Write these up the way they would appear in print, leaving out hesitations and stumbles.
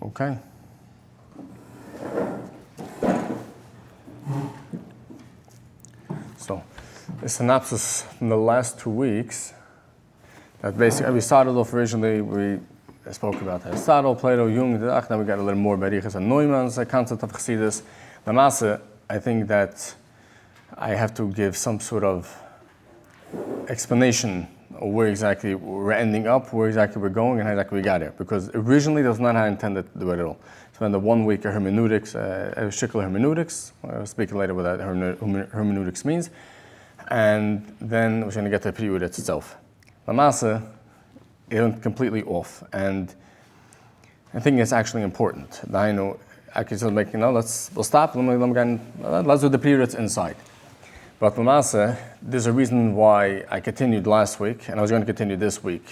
Okay. So, a synopsis from the last 2 weeks. That basically, we started off originally, we spoke about Aristotle, Plato, Jung, then we got a little more Berichas and Neumann's concept of Chassidus. The Masse, I think that I have to give some sort of explanation of where exactly we're ending up, where exactly we're going, and how exactly we got here. Because originally, that was not how I intended to do it at all. Spend the 1 week of hermeneutics, shikul hermeneutics. I'll speak later what that hermeneutics means. And then we're going to get to the Pri HaAretz itself. The Masse isn't completely off. And I think it's actually important. I know I could just make, we'll stop, let's do the Pri HaAretz inside. But the Masse, there's a reason why I continued last week, and I was going to continue this week,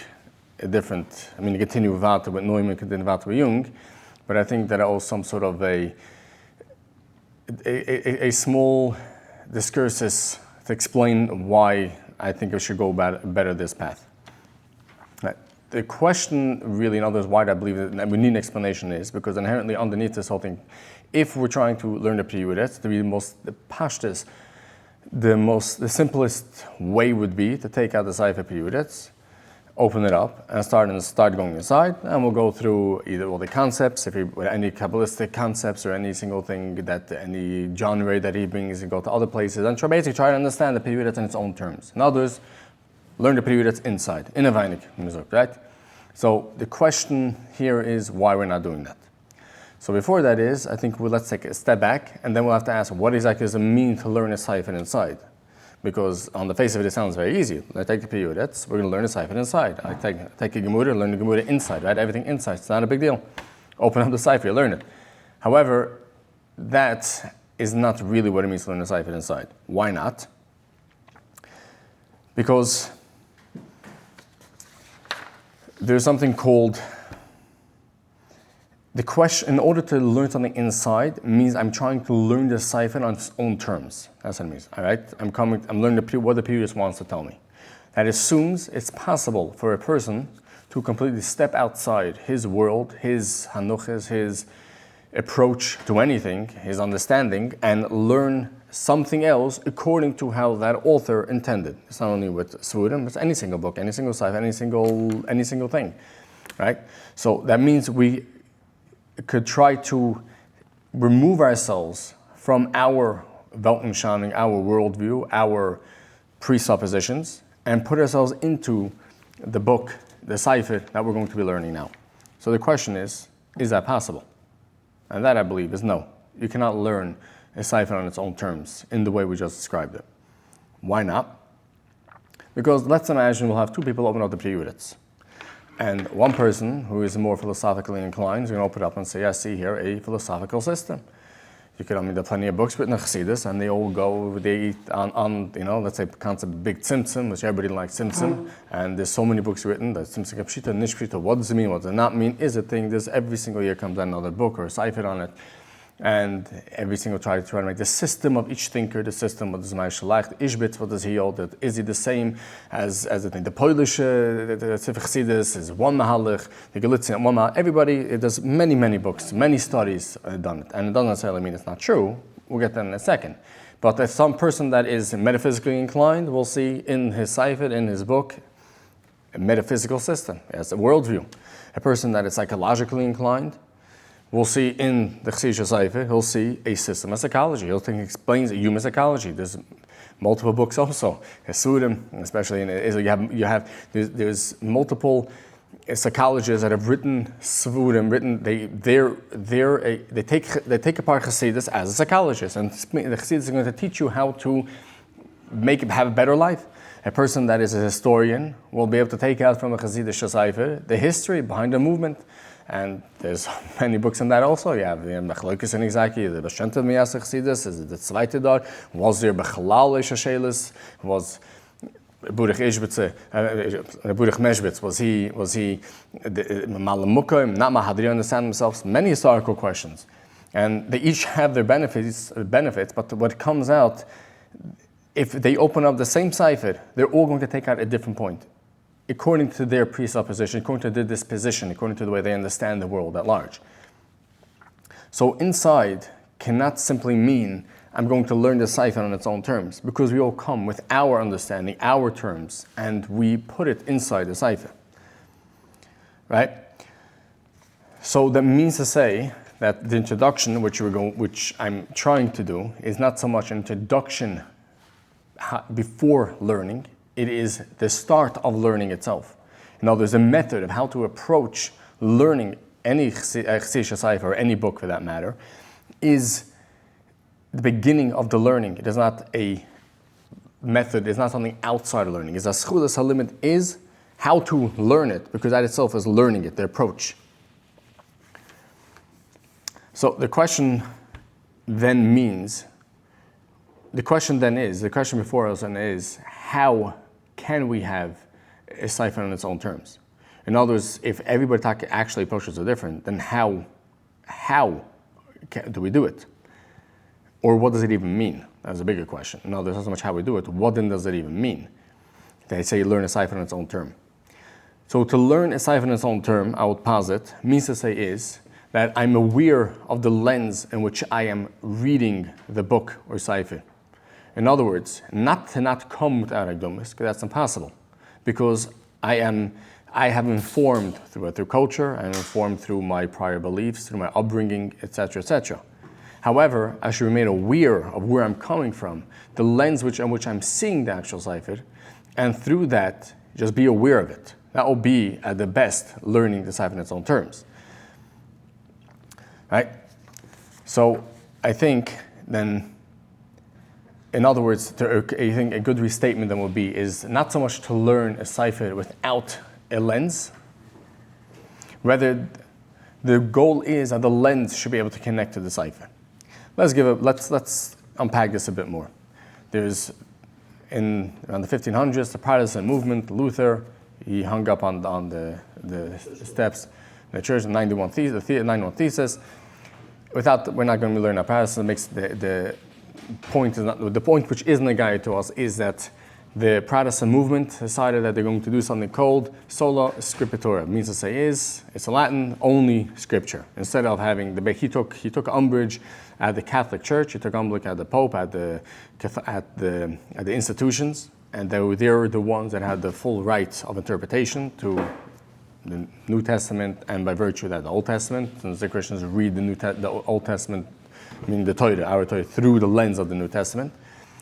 continue with Neumann, continue with Jung, but I think that I owe some sort of a small discursus to explain why I think I should go better this path. Right. The question really, in other words, why I believe that we need an explanation is because inherently underneath this whole thing, if we're trying to learn the Pri HaAretz, the pashtus, the simplest way would be to take out the Sefer Pri HaAretz, open it up, and start going inside, and we'll go through either all the concepts, with any Kabbalistic concepts or any single thing that any genre that he brings, and go to other places, and basically try to understand the Pri HaAretz in its own terms. In others, learn the Pri HaAretz inside, in a Weinig, right? So the question here is why we're not doing that. So before that is, I think let's take a step back, and then we'll have to ask, what exactly does it mean to learn a Sefer inside? Because on the face of it, it sounds very easy. I take the Pri HaAretz, we're going to learn a Sefer inside. I take a Gemara, learn the Gemara inside, right? Everything inside, it's not a big deal. Open up the Sefer, you learn it. However, that is not really what it means to learn a Sefer inside. Why not? Because there's something called the question. In order to learn something inside means I'm trying to learn the Sefer on its own terms. That's what it means. All right, I'm learning what the Pri HaAretz wants to tell me. That assumes it's possible for a person to completely step outside his world, his hanuchas, his approach to anything, his understanding, and learn something else according to how that author intended. It's not only with Svurim, it's any single book, any single Sefer, any single thing, right? So that means we could try to remove ourselves from our Weltanschauung, our worldview, our presuppositions, and put ourselves into the book, the Sefer that we're going to be learning now. So the question is that possible? And that, I believe, is no. You cannot learn a Sefer on its own terms in the way we just described it. Why not? Because let's imagine we'll have two people open up the Pri HaAretz. And one person who is more philosophically inclined is going to open it up and say, I see here a philosophical system. You could, there are plenty of books written on Chassidus, and they all go, they eat on let's say the concept of big tzimtzum, which everybody likes tzimtzum, and there's so many books written, that tzimtzum pshita, nish pshita, what does it mean, what does it not mean, is a thing, there's every single year comes out another book or a Sefer on it, and every single try to make the system of each thinker, the system of the Zmai Shalach, the Ishbitz, what does he hold, is he the same as the thing, the Polish, the Sefer Chassidus is one Mahalich, the Galitzin, one Mahalich, everybody, there's many books, many studies done it, and it doesn't necessarily mean it's not true, we'll get that in a second. But if some person that is metaphysically inclined, we'll see in his Sefer, in his book, a metaphysical system, as a worldview. A person that is psychologically inclined, we'll see in the Chassidus Sefer, he'll see a system of psychology. He'll think he explains human psychology. There's multiple books also. Hasudim, especially in Israel, there's multiple psychologists that have written Svurim, they take apart Chassidus as a psychologist, and the Chassidus is going to teach you how to have a better life. A person that is a historian will be able to take out from a Chassidus Sefer the history behind the movement. And there's many books on that also. You have the Mechloikis and exactly the Bashenta Miyas Chassidus, is the Zweite Dar, was there Bechalal Shelis, was Burich Ishbitz, Burich Meshbitz, was he Malamukim, not Mahadri, understand themselves? Many historical questions. And they each have their benefits, but what comes out, if they open up the same Sefer, they're all going to take out a different point, according to their presupposition, according to their disposition, according to the way they understand the world at large. So inside cannot simply mean I'm going to learn the Sefer on its own terms, because we all come with our understanding, our terms, and we put it inside the Sefer. Right? So that means to say that the introduction, which I'm trying to do, is not so much an introduction before learning, it is the start of learning itself. Now there's a method of how to approach learning any Chassidus Sefer, or any book for that matter, is the beginning of the learning. It is not a method, it's not something outside of learning. It's a Schulus HaLimit is how to learn it, because that itself is learning it, the approach. So the question before us is, how can we have a Sefer on its own terms? In other words, if everybody actually approaches it different, then how do we do it? Or what does it even mean? That's a bigger question. No, there's not so much how we do it. What then does it even mean? They say learn a Sefer on its own term. So to learn a Sefer on its own term, I would posit, means to say is that I'm aware of the lens in which I am reading the book or Sefer. In other words, not come without akdamos, because that's impossible. Because I have informed through culture, I'm informed through my prior beliefs, through my upbringing, etc., etc. However, I should remain aware of where I'm coming from, the lens in which I'm seeing the actual Sefer, and through that, just be aware of it. That will be, at the best, learning the Sefer in its own terms. Right? So, I think then, in other words, I think a good restatement then would be is not so much to learn a Sefer without a lens, rather the goal is that the lens should be able to connect to the Sefer. Let's unpack this a bit more. There's around the 1500s, the Protestant movement, Luther, he hung up on the steps in the church, the 91 thesis. We're not going to learn our Protestant. Makes the point which isn't a guide to us is that the Protestant movement decided that they're going to do something called sola scriptura. It means to say it's a Latin only scripture. Instead of having he took umbrage at the Catholic Church, he took umbrage at the Pope, at the institutions, and they were the ones that had the full right of interpretation to the New Testament, and by virtue of that, the Old Testament, since the Christians read the Old Testament, meaning the Torah, our Torah, through the lens of the New Testament,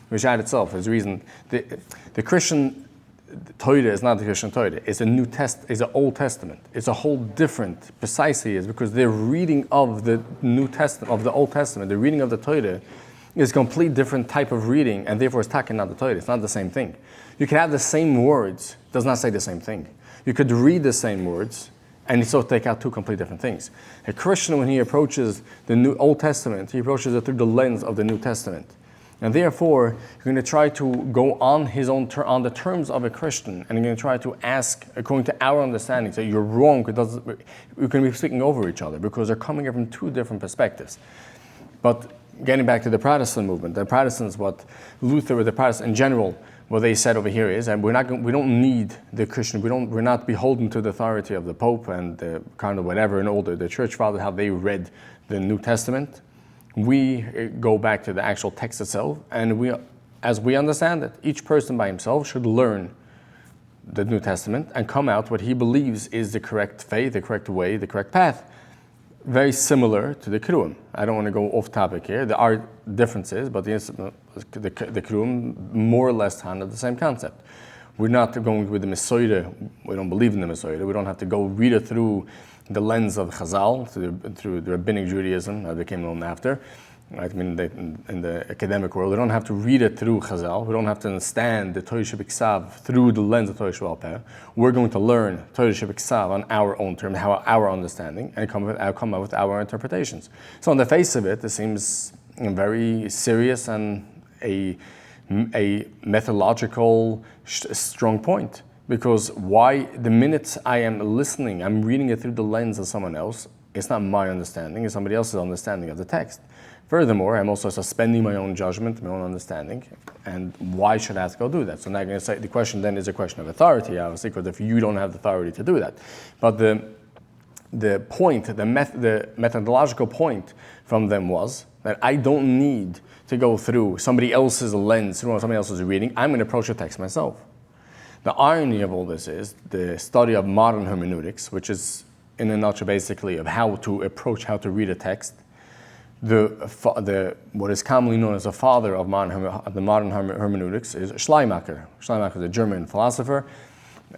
which at itself is reason the Christian Torah is not the Christian Torah. It's it's an Old Testament. It's a whole different. Precisely is because their reading of the New Testament, of the Old Testament, the reading of the Torah, is a complete different type of reading, and therefore it's talking not the Torah. It's not the same thing. You can have the same words, does not say the same thing. You could read the same words, and so take out two completely different things. A Christian, when he approaches the Old Testament, he approaches it through the lens of the New Testament. And therefore, you're going to try to go on on the terms of a Christian, and you're going to try to ask, according to our understanding, so you're wrong, we're going to be speaking over each other, because they're coming from two different perspectives. But getting back to the Protestant movement, the Protestants, what Luther, or the Protestants in general, what they said over here is, and we don't need the Christian, we're not beholden to the authority of the Pope and the kind of whatever, and all the church fathers, how they read the New Testament. We go back to the actual text itself, and as we understand it, each person by himself should learn the New Testament and come out what he believes is the correct faith, the correct way, the correct path. Very similar to the Kruim. I don't want to go off topic here. There are differences, but the Kruim more or less handle the same concept. We're not going with the Mesorah. We don't believe in the Mesorah. We don't have to go read it through the lens of Chazal, through the rabbinic Judaism that became known after. Right? I mean, in the academic world, we don't have to read it through Chazal. We don't have to understand the Torah Shebiksav through the lens of Torah Shebal Peh. We're going to learn Torah Shebiksav on our own terms, our understanding, and come up with our interpretations. So on the face of it seems very serious and a methodological strong point. Because why, the minute I am listening, I'm reading it through the lens of someone else, it's not my understanding, it's somebody else's understanding of the text. Furthermore, I'm also suspending my own judgment, my own understanding, and why should I have to go do that? So now I'm going to say the question then is a question of authority, obviously, because if you don't have the authority to do that. But the methodological point from them was that I don't need to go through somebody else's lens, through somebody else's reading. I'm going to approach the text myself. The irony of all this is the study of modern hermeneutics, which is in a nutshell basically of how to approach, how to read a text. What is commonly known as the father of the modern hermeneutics is Schleiermacher. Schleiermacher is a German philosopher,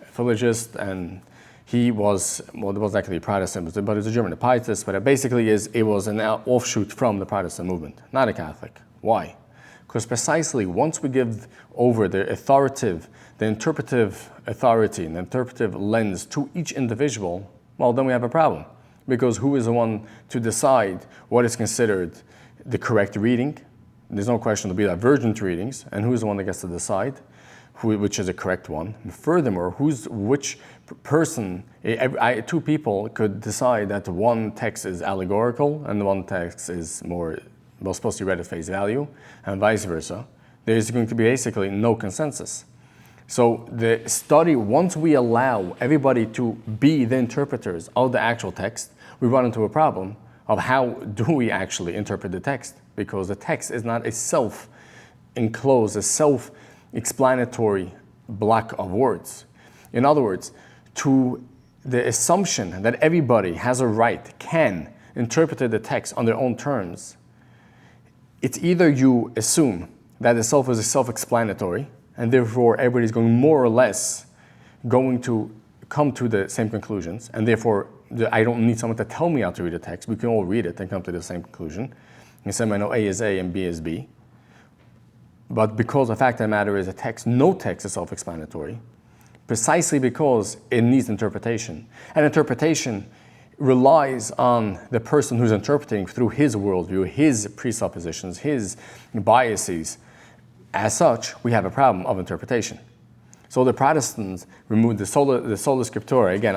philologist, and he was, well, it wasn't actually a Protestant, but he was a German pietist, but it was an offshoot from the Protestant movement, not a Catholic. Why? Because precisely once we give over the interpretive authority and the interpretive lens to each individual, well, then we have a problem. Because who is the one to decide what is considered the correct reading? There's no question there'll be divergent readings, and who's the one that gets to decide which is the correct one? And furthermore, which person? Two people could decide that one text is allegorical and the one text is supposed to be read at face value, and vice versa. There's going to be basically no consensus. So the study, once we allow everybody to be the interpreters of the actual text, we run into a problem of how do we actually interpret the text, because the text is not a self-enclosed, a self-explanatory block of words. In other words, to the assumption that everybody has a right, can interpret the text on their own terms, it's either you assume that itself is self-explanatory, and therefore everybody's going more or less going to come to the same conclusions, and therefore I don't need someone to tell me how to read a text. We can all read it and come to the same conclusion. And say I know A is A and B is B. But because the fact of the matter is no text is self-explanatory, precisely because it needs interpretation. And interpretation relies on the person who's interpreting through his worldview, his presuppositions, his biases. As such, we have a problem of interpretation. So the Protestants removed the sola scriptura. Again,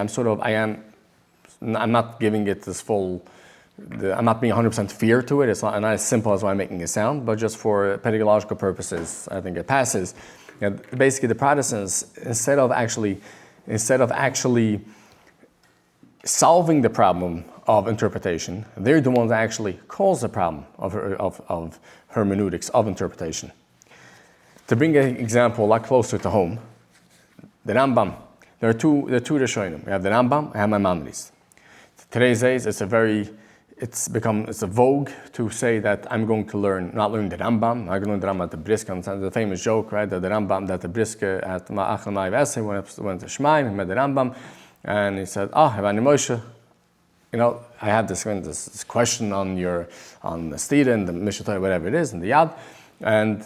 I'm not giving it this full, I'm not being 100% fair to it. It's not as simple as I'm making it sound, but just for pedagogical purposes, I think it passes. Basically, the Protestants, instead of actually solving the problem of interpretation, they're the ones that actually cause the problem of hermeneutics, of interpretation. To bring an example a lot closer to home, the Rambam. There are two Rishonim. We have the Rambam and Maimonides. Today's days, it's a vogue to say that I'm going to not learn the Rambam. I'm going to learn the Rambam at the Briske. The famous joke, right? That the Rambam, that the Briske at Ma'achal Ma'ivese went to Shemaim, he met the Rambam, and he said, Havani Moshe, I have this question on the Stira and the Mishnah, whatever it is, and the Yad, and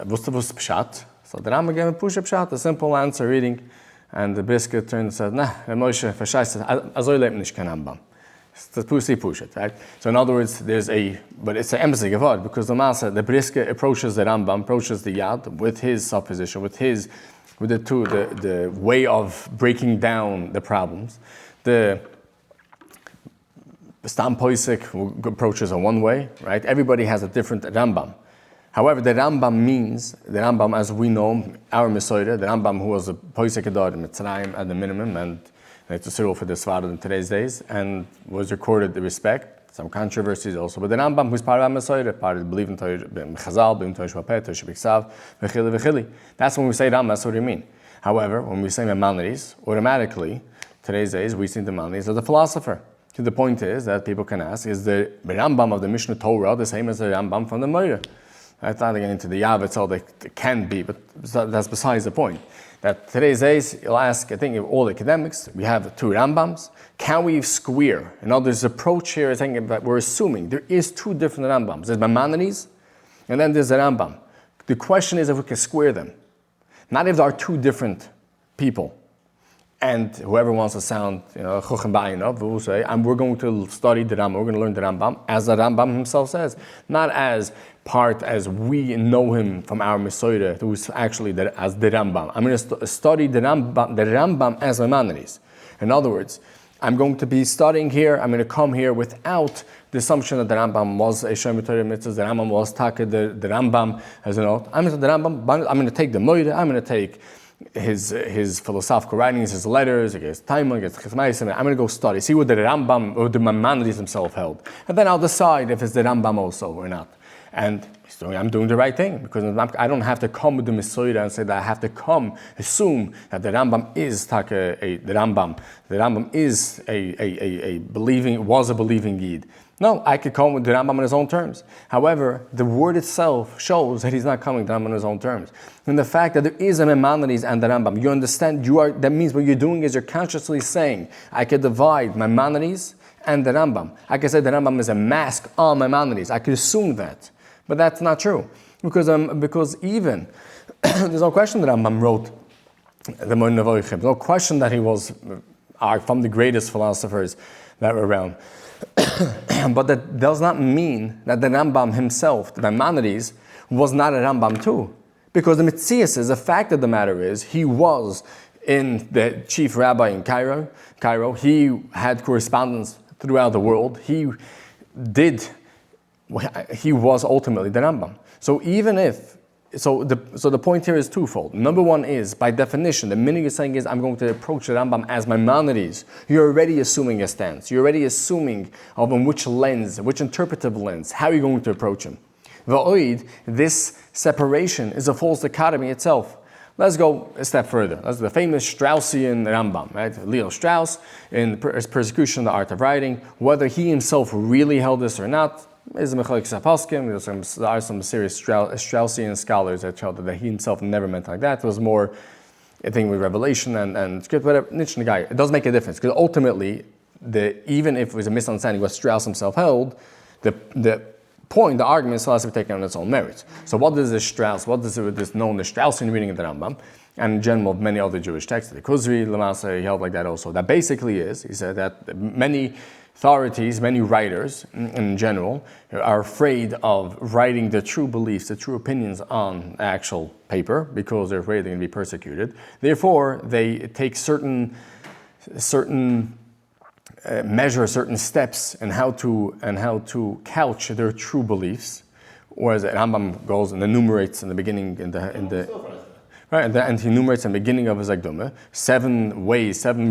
what's Pshat? So the Rambam gave a Pshat, a simple answer reading, and the Briske turned and said, Moshe, Verscheist, Azoi lebt nicht kein Rambam. It's Pusi Pushat, right? So in other words, but it's an emphasis of because the Masa, the Briske approaches the Rambam, approaches the Yad with his supposition, with the way of breaking down the problems. The Stam Poisik approaches in one way, right? Everybody has a different Rambam. However, the Rambam as we know, our Mesoida, the Rambam who was a Poisik Adar in Mitzrayim at the minimum, and it's a symbol for the Svarad in today's days, and was recorded the respect, some controversies also. But the Rambam, who's part of our Mesoida, part of the belief in Chazal, belief in Torah Shvapet, Torah Shebiksav, V'chili V'chili. That's when we say Rambam, that's what we mean. However, when we say Maimonides, automatically, today's days, we see the Maimonides as the philosopher. So the point is that people can ask, is the Rambam of the Mishnah Torah the same as the Rambam from the Moira? That's not getting into the Yav itself, it can be, but that's besides the point. That today's days, you'll ask, I think, all the academics, we have two Rambams. Can we square? In other words, the approach here is thinking that we're assuming there is two different Rambams. There's Maimonides, and then there's the Rambam. The question is if we can square them. Not if there are two different people. And whoever wants to sound, Chochem Ba'inov, will say, and we're going to study the Rambam, we're going to learn the Rambam, as the Rambam himself says, not as we know him from our Mesoida, who's actually as the Rambam. I'm going to study the Rambam as Maimonides. In other words, I'm going to be studying here, I'm going to come here without the assumption that the Rambam was a Shomer Torah Mitzvah, the Rambam was Taka, the Rambam as an oath. I'm going to take the Moira, I'm going to take his philosophical writings, his letters, against Taima, against Chassidus. I'm going to go study, see what the Rambam or the Maimonides himself held, and then I'll decide if it's the Rambam also or not. And I'm doing the right thing, because I don't have to come with the Messiah and say that I have to assume that the Rambam is the Rambam. The Rambam is was a believing Yid. No, I could come with the Rambam on his own terms. However, the word itself shows that he's not coming to the Rambam on his own terms. And the fact that there is a Maimonides and the Rambam, you understand, that means what you're doing is you're consciously saying, I could divide Maimonides and the Rambam. I could say the Rambam is a mask on Maimonides. I could assume that. But that's not true. Because even, there's no question that Rambam wrote the Maimonides. There's no question that he was from the greatest philosophers that were around. But that does not mean that the Rambam himself, the Maimonides, was not a Rambam too. Because the Metzias is, the fact of the matter is, he was in the chief rabbi in Cairo. He had correspondence throughout the world. He was ultimately the Rambam. So the point here is twofold. Number one is, by definition, the minute you're saying is, I'm going to approach the Rambam as Maimonides, you're already assuming a stance. You're already assuming on which lens, which interpretive lens, how you're going to approach him. Va'oid, this separation is a false dichotomy itself. Let's go a step further. That's the famous Straussian Rambam, right? Leo Strauss, in his Persecution, the Art of Writing, whether he himself really held this or not, is a Mechalek Sapaskim. There are some serious Straussian scholars that show that he himself never meant like that. It was more a thing with revelation and script, whatever. Niche guy. It doesn't make a difference, because ultimately, even if it was a misunderstanding what Strauss himself held, the argument still has to be taken on its own merits. So what does this known the Straussian reading of the Rambam, and in general of many other Jewish texts, the Kuzri, Lamasa, he held like that also. That basically is, he said that many authorities, many writers in general, are afraid of writing the true beliefs, the true opinions on actual paper, because they're afraid they're going to be persecuted. Therefore, they take certain measure certain steps in how to couch their true beliefs, whereas the Rambam goes and enumerates in the beginning right, and he enumerates in the beginning of his Akdama 7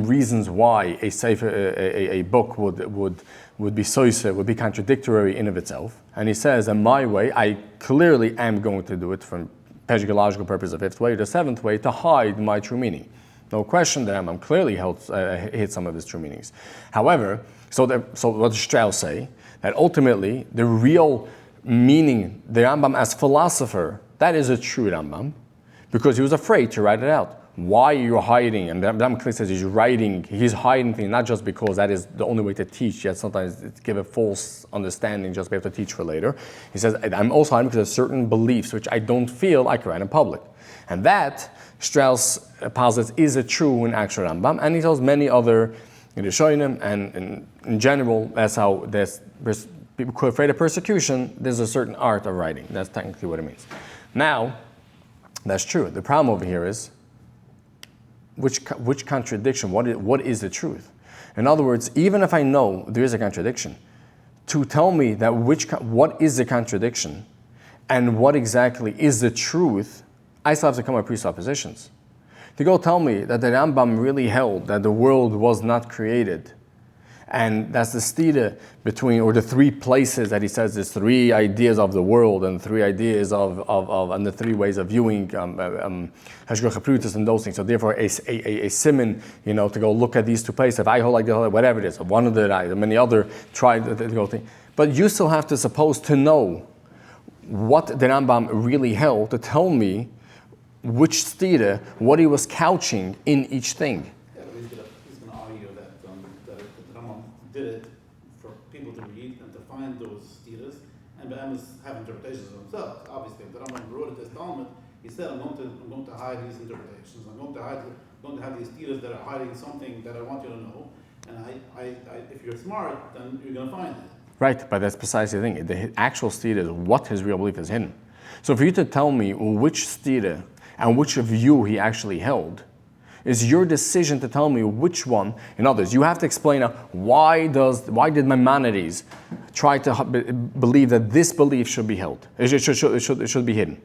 reasons why a Sefer, a book would be soise, would be contradictory in of itself. And he says, in my way, I clearly am going to do it from pedagogical purpose, the 5th way, the 7th way, to hide my true meaning. No question that Rambam clearly hid some of his true meanings. However, so what does Strauss say? That ultimately, the real meaning, the Rambam as philosopher, that is a true Rambam, because he was afraid to write it out. Why are you hiding? And Rambam clearly says he's hiding things, not just because that is the only way to teach, yet sometimes it's give a false understanding just to be able to teach for later. He says, I'm also hiding because there's certain beliefs which I don't feel I can write in public. And that, Strauss posits, is a true and actual Rambam, and he tells many other Rishonim, and in general, that's how there's people who are afraid of persecution, there's a certain art of writing. That's technically what it means. Now, that's true. The problem over here is, which contradiction, what is the truth? In other words, even if I know there is a contradiction, to tell me that what is the contradiction and what exactly is the truth, I still have to come with presuppositions. To go tell me that the Rambam really held that the world was not created, and that's the stira between, or the 3 places that he says there's 3 ideas of the world and 3 ideas of and the 3 ways of viewing Hashgacha Prutus and those things. So therefore, a simon, to go look at these 2 places. If I hold like the whatever it is, one of the many other try to go thing, but you still have to suppose to know what the Rambam really held to tell me which stira, what he was couching in each thing. Yeah, he's going to argue that the Rambam did it for people to read and to find those stiras, and the Amos have interpretations of themselves. Obviously, if the Rambam wrote this Talmud, he said, I'm going to hide these interpretations. I'm going to have these stiras that are hiding something that I want you to know. And if you're smart, then you're going to find it. Right, but that's precisely the thing. The actual stira is what his real belief is hidden. So for you to tell me which stira and which view he actually held is your decision to tell me which one. In others, you have to explain why did Maimonides try to believe that this belief should be held? It should be hidden.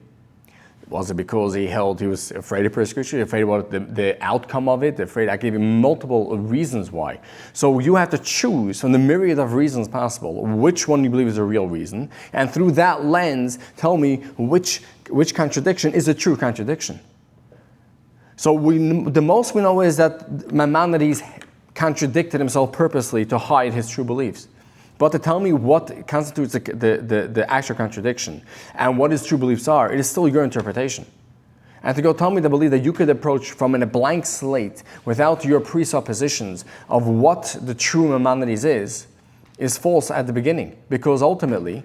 Was it because he was afraid of persecution, afraid about the outcome of it, afraid? I gave you multiple reasons why. So you have to choose from the myriad of reasons possible which one you believe is a real reason, and through that lens, tell me which contradiction is a true contradiction. So the most we know is that Maimonides contradicted himself purposely to hide his true beliefs. But to tell me what constitutes the actual contradiction and what his true beliefs are, it is still your interpretation. And to go tell me to believe that you could approach from a blank slate without your presuppositions of what the true Maimonides is false at the beginning. Because ultimately,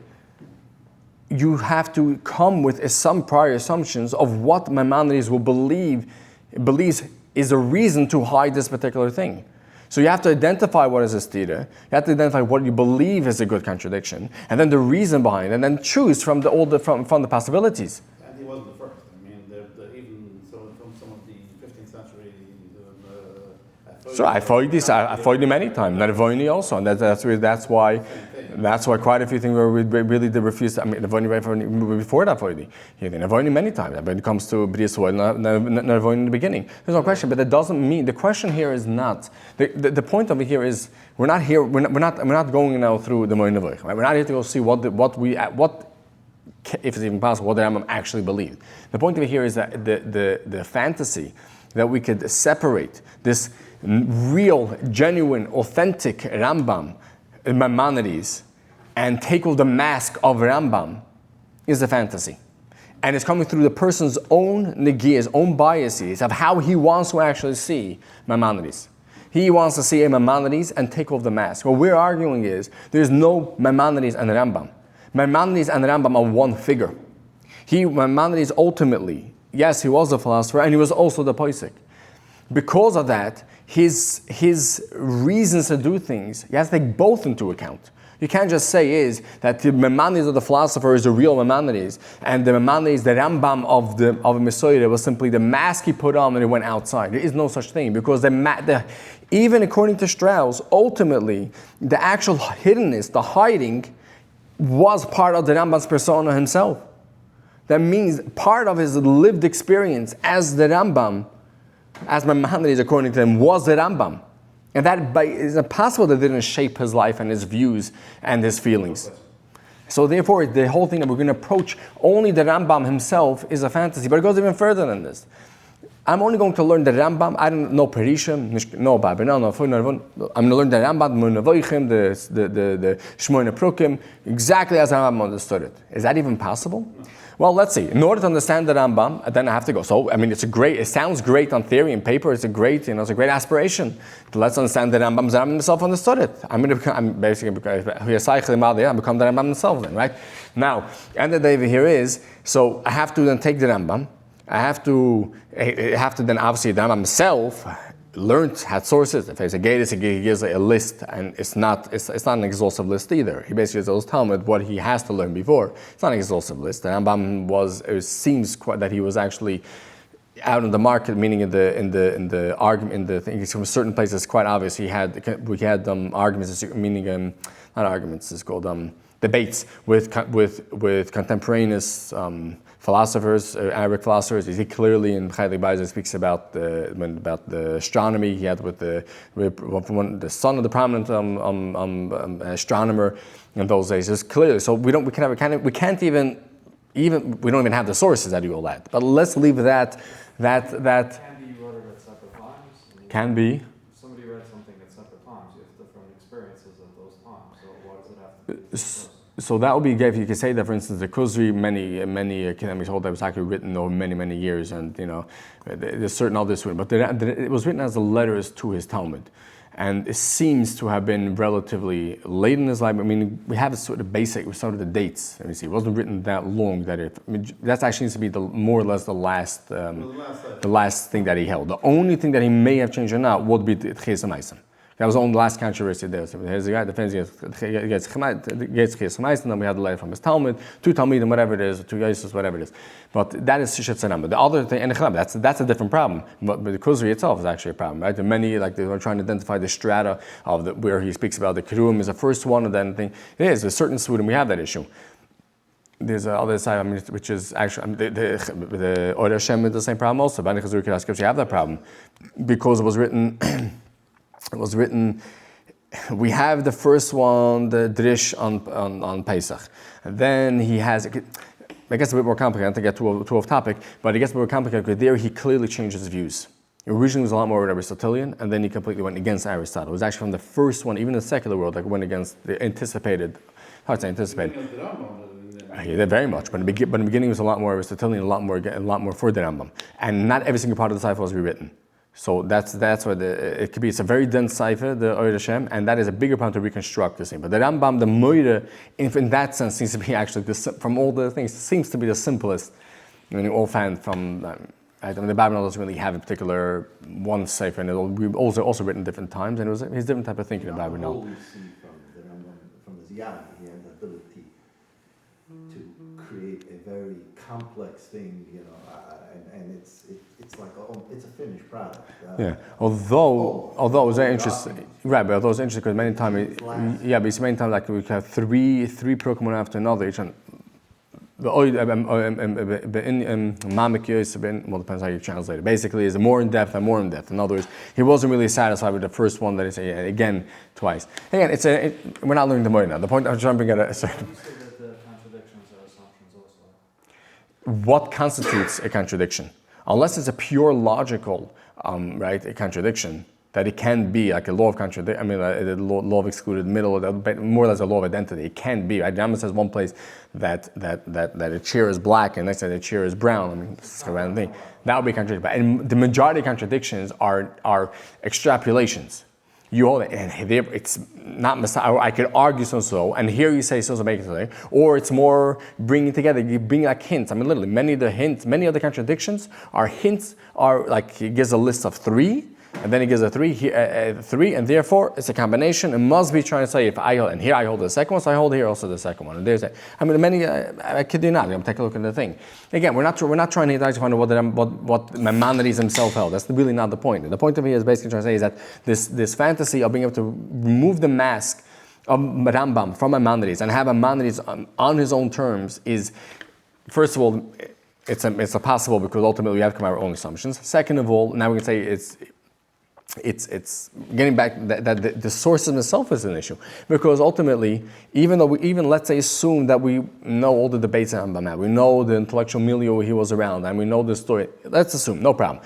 you have to come with some prior assumptions of what Maimonides believes is a reason to hide this particular thing. So you have to identify what is a stira, you have to identify what you believe is a good contradiction, and then the reason behind it, and then choose from the possibilities. And he wasn't the first. I mean, even from some of the 15th century. So I fought you many times. Narvoni also, and that's why quite a few things were really they refused. I mean, Narvoni before that fought Narvoni many times. When it comes to Bris Narvoni in the beginning, there's no question. But that doesn't mean the question here is not the point of it here is we're not here. We're not going now through the Maimonides. Right? We're not here to go see what if it's even possible what the Rambam actually believed. The point of it here is that the fantasy that we could separate this real, genuine, authentic Rambam, Maimonides, and take off the mask of Rambam is a fantasy. And it's coming through the person's own negias, own biases of how he wants to actually see Maimonides. He wants to see a Maimonides and take off the mask. What we're arguing is there's no Maimonides and Rambam. Maimonides and Rambam are one figure. Maimonides ultimately, yes, he was a philosopher and he was also the poisek. Because of that, his reasons to do things, you have to take both into account. You can't just say that the Maimonides of the philosopher is the real Maimonides, and the Maimonides, the Rambam of a Messiah, was simply the mask he put on when he went outside. There is no such thing, because even according to Strauss, ultimately, the actual hiddenness, the hiding, was part of the Rambam's persona himself. That means part of his lived experience as the Rambam, as Maimonides, according to him, was the Rambam. And that is impossible that didn't shape his life and his views and his feelings. So therefore, the whole thing that we're going to approach only the Rambam himself is a fantasy. But it goes even further than this. I'm only going to learn the Rambam. I don't know Perishim, no Babel, no. I'm going to learn the Rambam, the Shmoyne Prukim, exactly as Rambam understood it. Is that even possible? Well, let's see. In order to understand the Rambam, then I have to go. So, I mean, it sounds great on theory and paper. It's a great aspiration. Let's understand the Rambam. The Rambam himself understood it. I'm basically become the Rambam himself then, right? Now, end of the day here is, so I have to then take the Rambam. I have to then obviously the Rambam himself had sources. If there's a gate, he gives a list, and it's not an exhaustive list either. He basically tells Talmud what he has to learn before. It's not an exhaustive list. The Rambam seems quite that he was actually out in the market, meaning in the argument, in the things from certain places. Quite obvious. We had arguments, meaning not arguments. It's called debates with contemporaneous philosophers, Arabic philosophers. He clearly in Chaylik Baizer speaks about the astronomy he had with the son of the prominent astronomer in those days. It's clear. So we don't even have the sources that do all that. But let's leave that. Can be read at separate times. Can be. Somebody read something at separate times. You have different experiences at those times. So why does it have to be? So that would be, if you could say that, for instance, the Kuzri, many academics hold that it was actually written over many, many years, and there's certain others written, but it was written as the letters to his Talmud, and it seems to have been relatively late in his life. I mean, we have a sort of basic, sort of the dates. Let me see, it wasn't written that long. That actually needs to be more or less the last thing that he held. The only thing that he may have changed or not would be the Chesed Maisen. That was the only last controversy there. So here's the guy defends against Chesed, and then we had the letter from his Talmud, 2 Talmudim, whatever it is, 2 Yosef, whatever it is. But that is Shishat Sanam. The other thing, and that's a different problem. But the Kuzri itself is actually a problem, right? There are many, they were trying to identify the strata of where he speaks about the Keruim is the first one, and then it is a certain Sudim we have that issue. there's other side, I mean, which is actually, the Or Hashem is the same problem also. Bani Chazur Kiras Scripture have that problem. Because it was written, we have the first one, the Drish on Pesach. And then he has, I guess a bit more complicated, not to get too off topic, but it gets more complicated because there he clearly changed his views. Originally it was a lot more Aristotelian, and then he completely went against Aristotle. It was actually from the first one, even the secular world, that went against the anticipated, hard to say anticipated. Yeah, very much, but in the beginning it was a lot more Aristotelian, a lot more for the Rambam. And not every single part of the Sefer was rewritten. So that's where it could be. It's a very dense cipher, the Or Hashem, and that is a bigger problem to reconstruct the same. But the Rambam, the Moira, in that sense, seems to be actually from all the things, seems to be the simplest. I mean, all found from. I mean, the Babylon doesn't really have a particular one cipher, and we've also written different times, and it was his different type of thinking about Babylon. All we see from the Rambam, from the Ziyad, he has the ability to create a very complex thing, and it's like it's a finished product. Yeah, although it was very interesting, right? But although it's interesting because many times, but many times like we have three prokim one after another. Each one, well, depends how you translate it. Basically, is more in depth and more in depth. In other words, he wasn't really satisfied with the first one that he said again twice. Again, we're not learning the more now. The point I'm jumping at a certain. The contradictions are assumptions also. What constitutes a contradiction? Unless it's a pure logical, a contradiction, that it can be like a law of contradiction. I mean, a law of excluded middle, more or less a law of identity. It can be. Right? Rambam says one place that a chair is black, and next day the chair is brown. I mean, it's a random thing. That would be contradiction. And the majority of contradictions are extrapolations. It's not Messiah. I could argue so, and here you say so, make it so, or it's more bringing together. You bring like hints. I mean, literally, many of the contradictions are hints. Are like he gives a list of 3. And then he gives a 3, and therefore it's a combination. It must be trying to say if I hold, and here I hold the second one, so I hold here also the second one. And there's many. I kid you not. I'm take a look at the thing. Again, we're not trying to find out what Maimonides himself held. That's really not the point. The point of me is basically trying to say is that this fantasy of being able to remove the mask of Rambam from Maimonides and have Maimonides on his own terms is, first of all, it's a possible because ultimately we have to come our own assumptions. Second of all, now we can say it's getting back that the source of itself is an issue, because ultimately, even though let's say assume that we know all the debates on Rambam, we know the intellectual milieu he was around, and we know the story. Let's assume, no problem.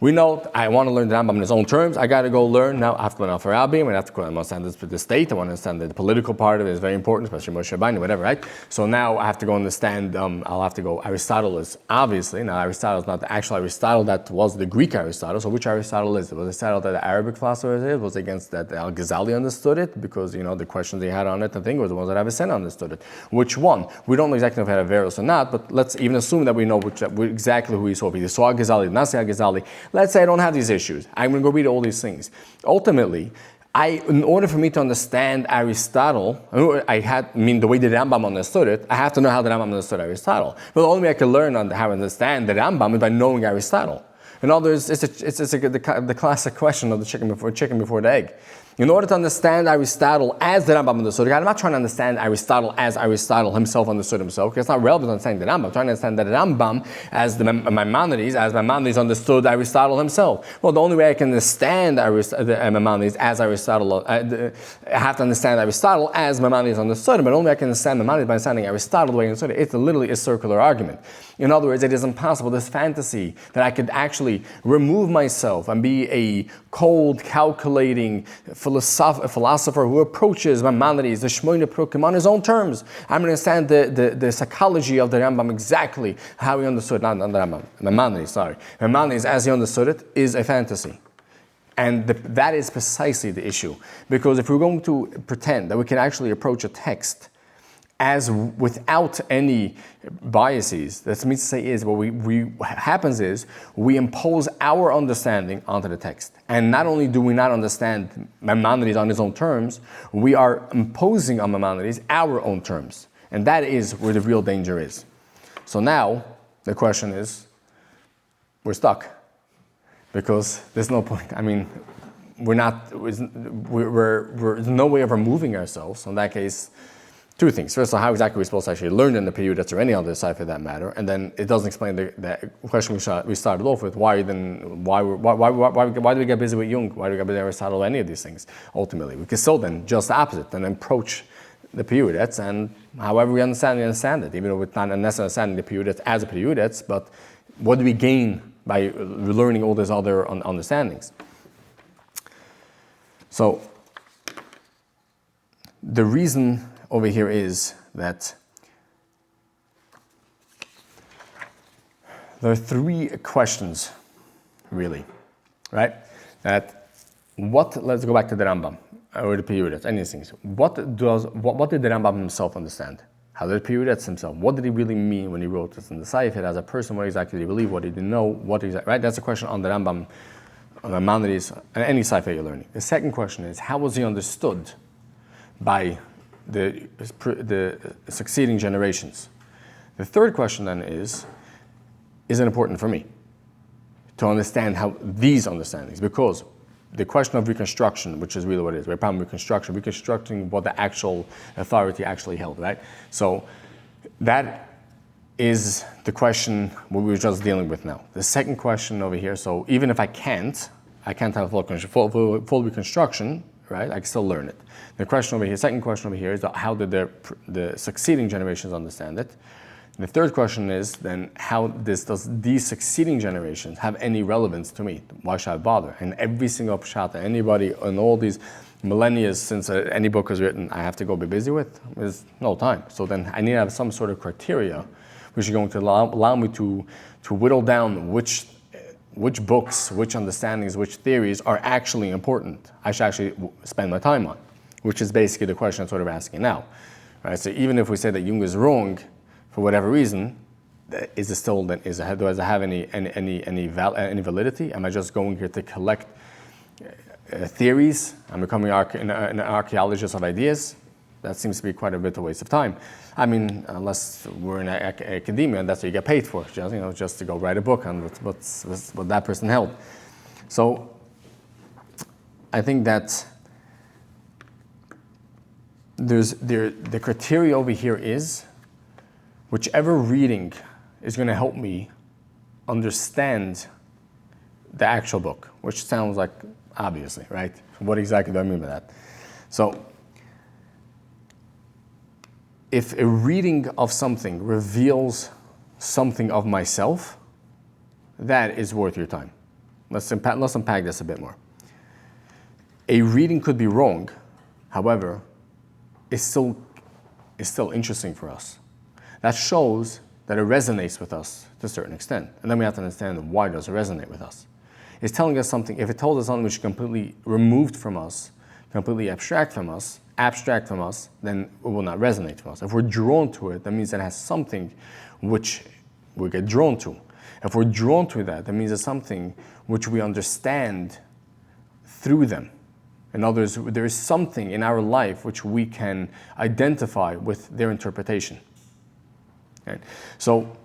We know I want to learn the Rambam in his own terms. I got to go learn now. I have to learn Alpha Rabbi. I have to understand the state. I want to understand the political part of it. It's very important, especially Moshe Rabbeinu, whatever, right? So now I have to go understand. I'll have to go. Aristotle is obviously now. Aristotle is not the actual Aristotle that was the Greek Aristotle. So which Aristotle is it? Was Aristotle that the Arabic philosophers did? Was it against that Al Ghazali understood it because the questions they had on it? I think was the ones that Avicenna understood it. Which one? We don't know exactly if it had Averroes or not. But let's even assume that we know exactly who he saw. If he saw Al Ghazali, did not say Al Ghazali. Let's say I don't have these issues. I'm going to go read all these things. Ultimately, in order for me to understand Aristotle, the way the Rambam understood it, I have to know how the Rambam understood Aristotle. But the only way I can learn how to understand the Rambam is by knowing Aristotle. In other words, it's the classic question of the chicken before the egg. In order to understand Aristotle as the Rambam understood it, I'm not trying to understand Aristotle as Aristotle himself understood himself, because it's not relevant to understanding the Rambam. I'm trying to understand the Rambam as Maimonides understood Aristotle himself. Well, the only way I can understand Maimonides as Aristotle, I have to understand Aristotle as Maimonides understood him, but only I can understand Maimonides by understanding Aristotle the way he understood it. It's literally a circular argument. In other words, it is impossible, this fantasy that I could actually remove myself and be a cold, calculating philosopher who approaches Maimonides, the Shmoyne Prukim, on his own terms. I'm going to understand the psychology of the Rambam exactly how he understood, not the Rambam, Maimonides as he understood it is a fantasy. And that is precisely the issue. Because if we're going to pretend that we can actually approach a text as without any biases, that means to say is what happens is we impose our understanding onto the text, and not only do we not understand Maimonides on his own terms, we are imposing on Maimonides our own terms, and that is where the real danger is. So now the question is, we're stuck because there's no point. I mean, there's no way of removing ourselves. So in that case, two things. First of all, how exactly are we supposed to actually learn in the periodics or any other side for that matter? And then it doesn't explain the question we started off with. Why do we get busy with Jung? Why do we get busy with Aristotle? Any of these things? Ultimately, we can still then just the opposite and approach the periodics, and however we understand it, even though we're not necessarily understanding the periodics as a periodics, but what do we gain by learning all these other understandings? So the reason over here is that there are three questions, really, right? Let's go back to the Rambam, or the periodics, any of these things. What did the Rambam himself understand? How did the periodics himself? What did he really mean when he wrote this in the Sefer? As a person, what exactly did he believe? What did he know? Right? That's a question on the Rambam, on Maimonides, and any Sefer you're learning. The second question is, how was he understood by the succeeding generations? The third question then is it important for me to understand how these understandings, because the question of reconstruction, which is really what it is, right? Problem reconstructing what the actual authority actually held, right? So that is the question what we were just dealing with now. The second question over here, so even if I can't have full reconstruction, right? I can still learn it. The question over here, second question over here is how did the succeeding generations understand it? The third question is then how does these succeeding generations have any relevance to me? Why should I bother? And every single pshat that anybody in all these millennia since any book was written, I have to go be busy with, there's no time. So then I need to have some sort of criteria which are going to allow me to whittle down which books, which understandings, which theories are actually important. I should actually spend my time on, which is basically the question I'm sort of asking now. Right? So even if we say that Jung is wrong, for whatever reason, does it have any validity? Am I just going here to collect theories? I'm becoming an archaeologist of ideas? That seems to be quite a bit of a waste of time. I mean, unless we're in academia and that's what you get paid for, just to go write a book on what that person held. So I think that the criteria over here is whichever reading is going to help me understand the actual book, which sounds like obviously, right? What exactly do I mean by that? So if a reading of something reveals something of myself, that is worth your time. Let's unpack this a bit more. A reading could be wrong, however, it's still interesting for us. That shows that it resonates with us to a certain extent. And then we have to understand why does it resonate with us. It's telling us something, if it tells us something which is completely removed from us, completely abstract from us, then it will not resonate with us. If we're drawn to it, that means it has something which we get drawn to. If we're drawn to that means it's something which we understand through them. In other words, there is something in our life which we can identify with their interpretation. Right? So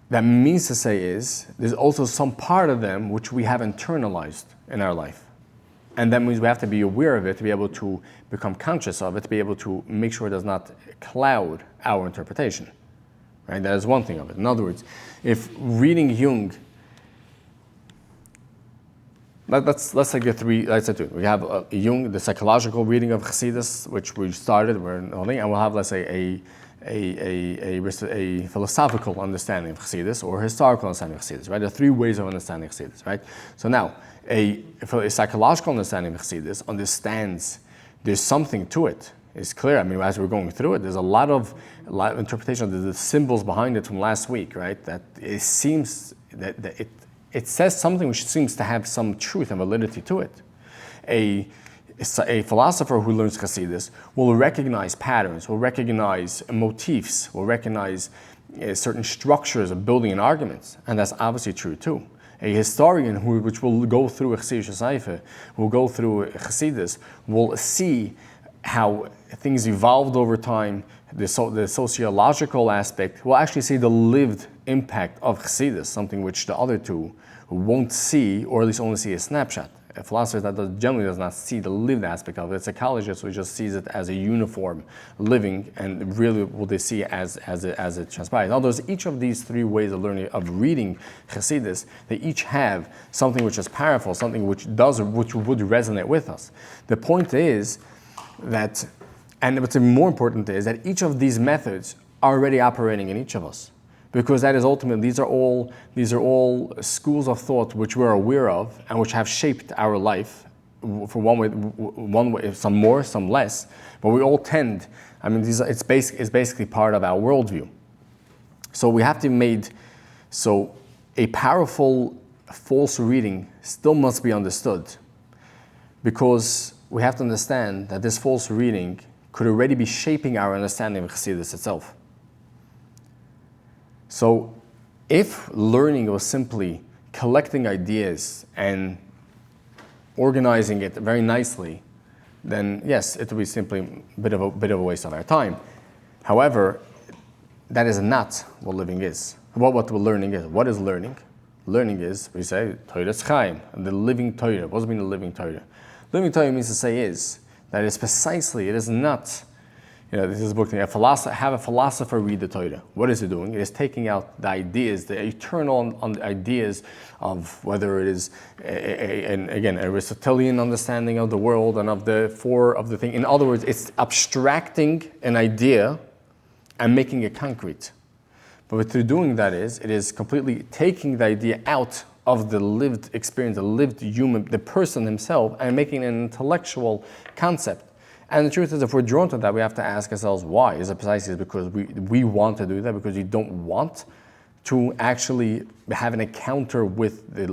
that means to say is there's also some part of them which we have internalized in our life. And that means we have to be aware of it, to be able to become conscious of it, to be able to make sure it does not cloud our interpretation. Right? That is one thing of it. In other words, if reading Jung, let's take the three. Let's say two. We have Jung, the psychological reading of Chassidus, which we started, and we'll have, let's say, a philosophical understanding of Chassidus or historical understanding of Chassidus. Right? There are three ways of understanding Chassidus. Right? So now, a psychological understanding of Chassidus understands there's something to it. It's clear. I mean, as we're going through it, there's a lot of interpretation of the symbols behind it from last week. Right? That it seems that it says something which seems to have some truth and validity to it. A philosopher who learns Chassidus will recognize patterns, will recognize motifs, will recognize certain structures of building and arguments, and that's obviously true too. A historian which will go through a Chassidus Sefer, will go through Chassidus, will see how things evolved over time, the sociological aspect, will actually see the lived impact of Chassidus, something which the other two won't see, or at least only see a snapshot. a philosopher that generally does not see the lived aspect of it. A psychologist who just sees it as a uniform living, and really what they see as it transpires. In other words, each of these three ways of learning, of reading Chassidus, they each have something which is powerful, something which would resonate with us. The point is that, and what's more important is that each of these methods are already operating in each of us. Because that is ultimately, these are all schools of thought which we're aware of and which have shaped our life for one way, some more, some less, but we all tend, it's basically part of our worldview. So we have to so a powerful false reading still must be understood, because we have to understand that this false reading could already be shaping our understanding of Chassidus itself. So if learning was simply collecting ideas and organizing it very nicely, then yes, it would be simply a bit of a waste of our time. However, that is not what living is. What learning is. What is learning? Learning is, we say, Torah's Chaim, the living Torah. What does it mean, the living Torah? Living Torah means to say it is not, this is a book thing. Have a philosopher read the Torah. What is it doing? It is taking out the ideas, the eternal ideas of whether it is, again, Aristotelian understanding of the world and of the thing. In other words, it's abstracting an idea and making it concrete. But what they're doing it is completely taking the idea out of the lived experience, the lived human, the person himself, and making an intellectual concept. And the truth is, if we're drawn to that, we have to ask ourselves why. Is it precisely because we want to do that, because we don't want to actually have an encounter with the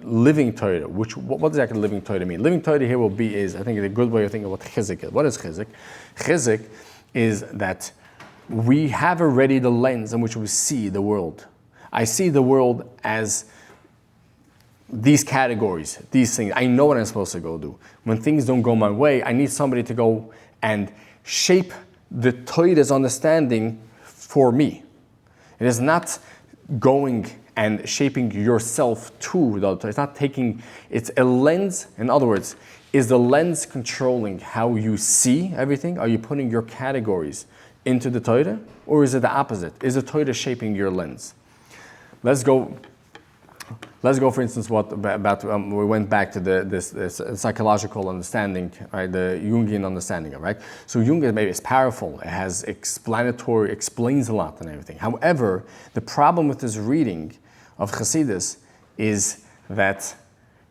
living Torah? What does exactly living Torah mean? Living Torah here is, I think, a good way of thinking of what chizik is. What is chizik? Chizik is that we have already the lens in which we see the world. I see the world as these categories, these things. I know what I'm supposed to go do. When things don't go my way, I need somebody to go and shape the Torah's understanding for me. It is not going and shaping yourself to the Torah. It's not it's a lens. In other words, is the lens controlling how you see everything? Are you putting your categories into the Torah? Or is it the opposite? Is the Torah shaping your lens? Let's go, for instance, we went back to this psychological understanding, right? The Jungian understanding, right? So Jung is powerful. It has explains a lot and everything. However, the problem with this reading of Chassidus is that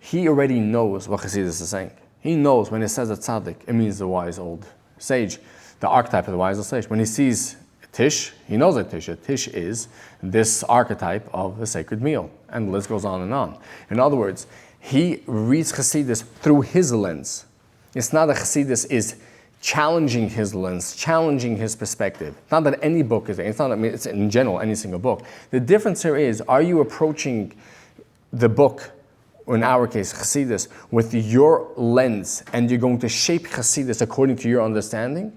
he already knows what Chassidus is saying. He knows when it says a tzaddik, it means the wise old sage, the archetype of the wise old sage. When he sees Tish, he knows that Tish is this archetype of the sacred meal. And the list goes on and on. In other words, he reads Chassidus through his lens. It's not that Chassidus is challenging his lens, challenging his perspective. Not that any book is, it's in general, any single book. The difference here is, are you approaching the book, or in our case, Chassidus, with your lens, and you're going to shape Chassidus according to your understanding?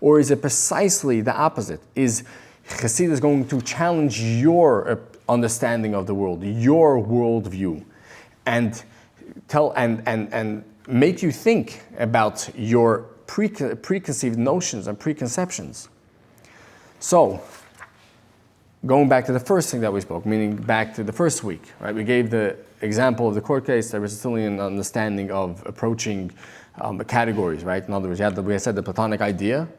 Or is it precisely the opposite? Is Chassidus going to challenge your understanding of the world, your worldview, and make you think about your preconceived notions and preconceptions? So, going back to the first thing that we spoke, meaning back to the first week, right? We gave the example of the court case, the Aristotelian understanding of approaching the categories, right? In other words, we said the Platonic idea,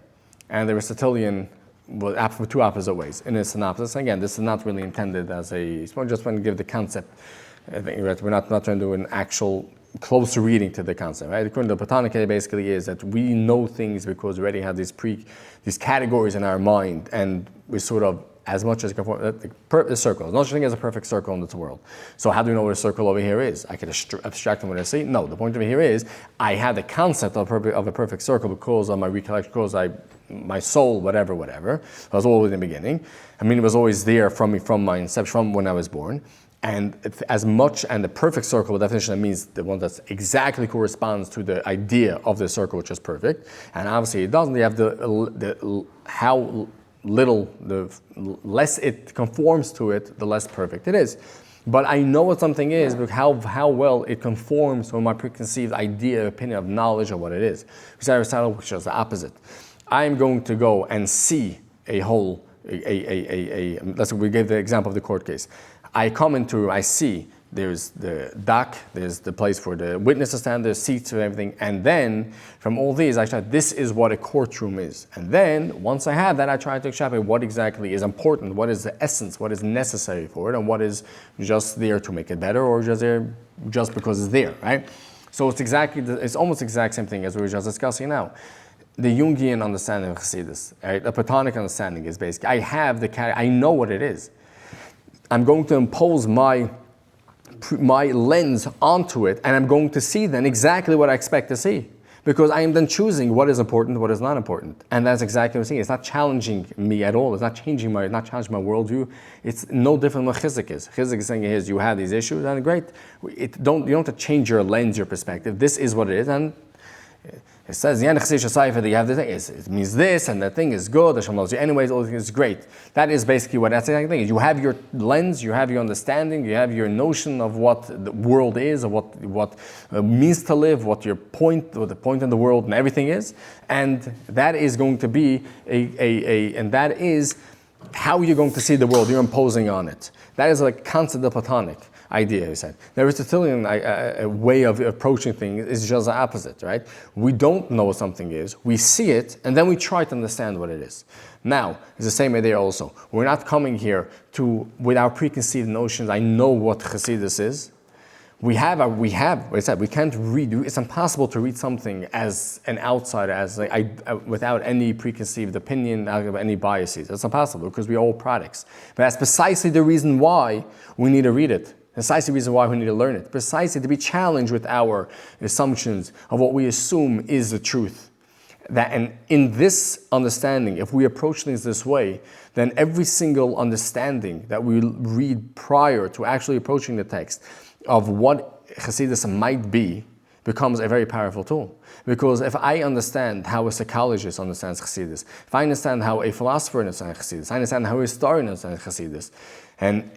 and the Aristotelian was for two opposite ways in a synopsis. Again, this is not really intended as just want to give the concept. I think, right? We're not trying to do an actual close reading to the concept, right? According to the Platonic, basically is that we know things because we already have these categories in our mind, and we sort of, as much as a circle. There's no such thing as a perfect circle in this world. So how do we know what a circle over here is? I could abstract from what I see? No, the point over here is, I had the concept of a perfect circle because of my recollection, because my soul, whatever. It was always in the beginning. It was always there from my inception, from when I was born. And the perfect circle, by definition, that means the one that exactly corresponds to the idea of the circle, which is perfect. And obviously it doesn't. You have how little, the less it conforms to it, the less perfect it is. But I know what something is, but how well it conforms to my preconceived idea, opinion of knowledge of what it is. Because Aristotle, which is the opposite. I am going to go and see a whole, let's say we gave the example of the court case. I come into a room, I see there's the dock, there's the place for the witness to stand, there's seats and everything, and then from all these, I said, this is what a courtroom is. And then, once I have that, I try to extrapolate what exactly is important, what is the essence, what is necessary for it, and what is just there to make it better, or just there just because it's there, right? So it's almost the exact same thing as we were just discussing now. The Jungian understanding of Chassidus, right? The Platonic understanding is basically, I know what it is. I'm going to impose my lens onto it, and I'm going to see then exactly what I expect to see. Because I am then choosing what is important, what is not important. And that's exactly what I'm saying. It's not challenging me at all. It's not changing my worldview. It's no different than what Chizuk is. Chizuk is saying, you have these issues, and great. You don't have to change your lens, your perspective. This is what it is, and it says, that you have the thing. It means this, and that thing is good. Hashem loves you anyways. All things is great. That is basically what that's the exact thing is. You have your lens, you have your understanding, you have your notion of what the world is, of what means to live, what the point in the world and everything is, and that is going to be and that is how you're going to see the world. You're imposing on it. That is like concept of Platonic idea, he said. The Aristotelian way of approaching things is just the opposite, right? We don't know what something is, we see it, and then we try to understand what it is. Now, it's the same idea also. We're not coming here with our preconceived notions, I know what Chassidus is. We have, what I said, we can't read, it's impossible to read something as an outsider, without any preconceived opinion, any biases. It's impossible because we're all products. But that's precisely the reason why we need to read it. Precisely the reason why we need to learn it. Precisely to be challenged with our assumptions of what we assume is the truth. And in this understanding, if we approach things this way, then every single understanding that we read prior to actually approaching the text of what Chassidus might be becomes a very powerful tool. Because if I understand how a psychologist understands Chassidus, if I understand how a philosopher understands Chassidus, I understand how a historian understands Chassidus, and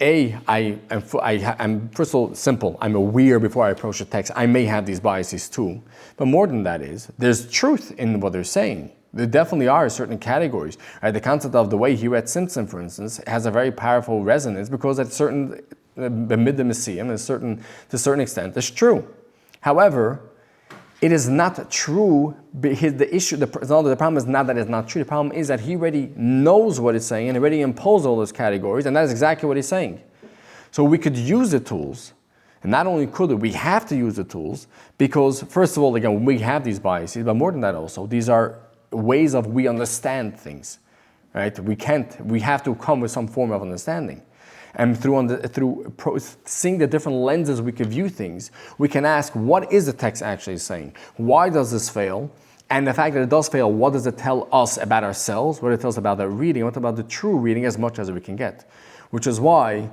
I'm first of all simple, I'm aware before I approach the text, I may have these biases too, but more than that is, there's truth in what they're saying. There definitely are certain categories. Right? The concept of the way he read Simpson, for instance, has a very powerful resonance because at certain, amid the Messiah, to a certain extent, it's true. However, it is not true. The problem is not that it's not true. The problem is that he already knows what it's saying and already imposed all those categories, and that is exactly what he's saying. So we could use the tools, and not only could we have to use the tools, because first of all, again, we have these biases, but more than that also, these are ways of we understand things, right? We have to come with some form of understanding. And through seeing the different lenses we can view things, we can ask, what is the text actually saying? Why does this fail? And the fact that it does fail, what does it tell us about ourselves? What it tells us about the reading? What about the true reading as much as we can get? Which is why,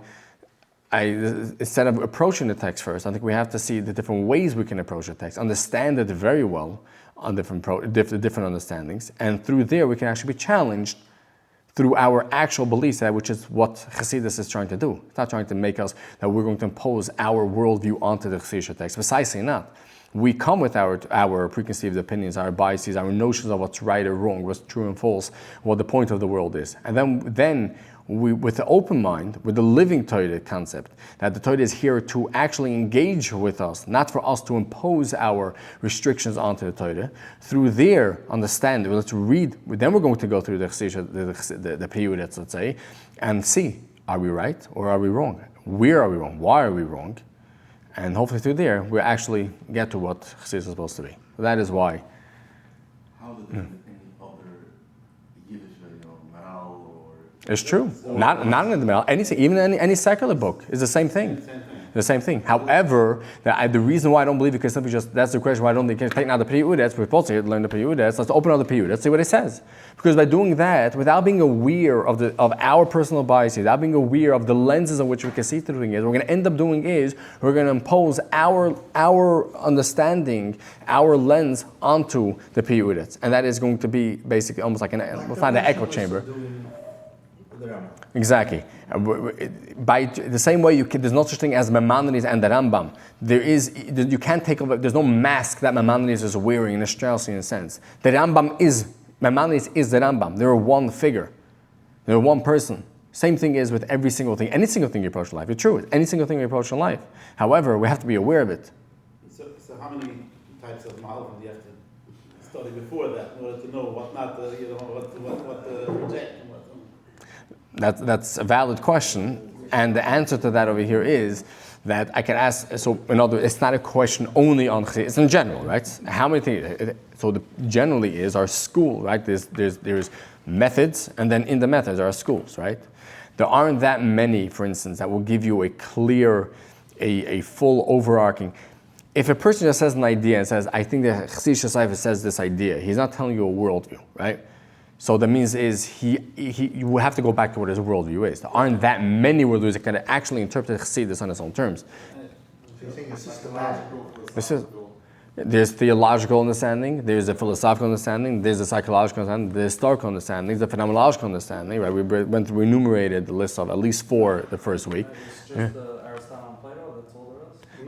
instead of approaching the text first, I think we have to see the different ways we can approach the text, understand it very well on different understandings, and through there we can actually be challenged through our actual beliefs, which is what Chassidus is trying to do. It's not trying to make us that we're going to impose our worldview onto the Chassidish text. Precisely not. We come with our preconceived opinions, our biases, our notions of what's right or wrong, what's true and false, what the point of the world is. And then we, with the open mind, with the living Torah concept, that the Torah is here to actually engage with us, not for us to impose our restrictions onto the Torah. Through their understanding, let's read, then we're going to go through the Pri HaAretz, let's say, and see, are we right or are we wrong? Where are we wrong? Why are we wrong? And hopefully through there, we actually get to what Chassidus is supposed to be. That is why. How did any other Yiddish, Mal or... It's true. Not in the mail. Anything, even any secular book is the same thing. The same thing. However, the reason why I don't believe it is simply just, that's the question why I don't think you can take now the Pri HaAretz, we're supposed to learn the Pri HaAretz, let's open up the Pri HaAretz, let's see what it says. Because by doing that, without being aware of our personal biases, without being aware of the lenses in which we can see through things, what we're going to end up doing is, we're going to impose our understanding, our lens onto the Pri HaAretz. And that is going to be basically almost like we'll find an echo chamber. The Rambam. Exactly. By the same way, there's no such thing as Maimonides and the Rambam. You can't take over. There's no mask that Maimonides is wearing in a Straussian sense. Maimonides is the Rambam. They're one figure. They're one person. Same thing is with every single thing. Any single thing you approach in life. It's true. Any single thing you approach in life. However, we have to be aware of it. So how many types of Malvin do you have to study before that in order to know what not to, what to reject and what to... That's a valid question, and the answer to that over here is that I can ask. So, in other words, it's not a question only on Chassidus. It's in general, right? How many things? So, generally is our school, right? There's methods, and then in the methods are schools, right? There aren't that many, for instance, that will give you a clear, a full overarching. If a person just says an idea and says, I think that Chassidus Sefer says this idea, he's not telling you a worldview, right? So that means you will have to go back to what his worldview is. There aren't that many worldviews that can actually interpret Chassidus on its own terms. You think it's systematic? There's theological understanding, there's a philosophical understanding, there's a psychological understanding, there's historical understanding, there's a phenomenological understanding, right? We enumerated the list of at least 4 the first week. It's just Aristotle and Plato, that's all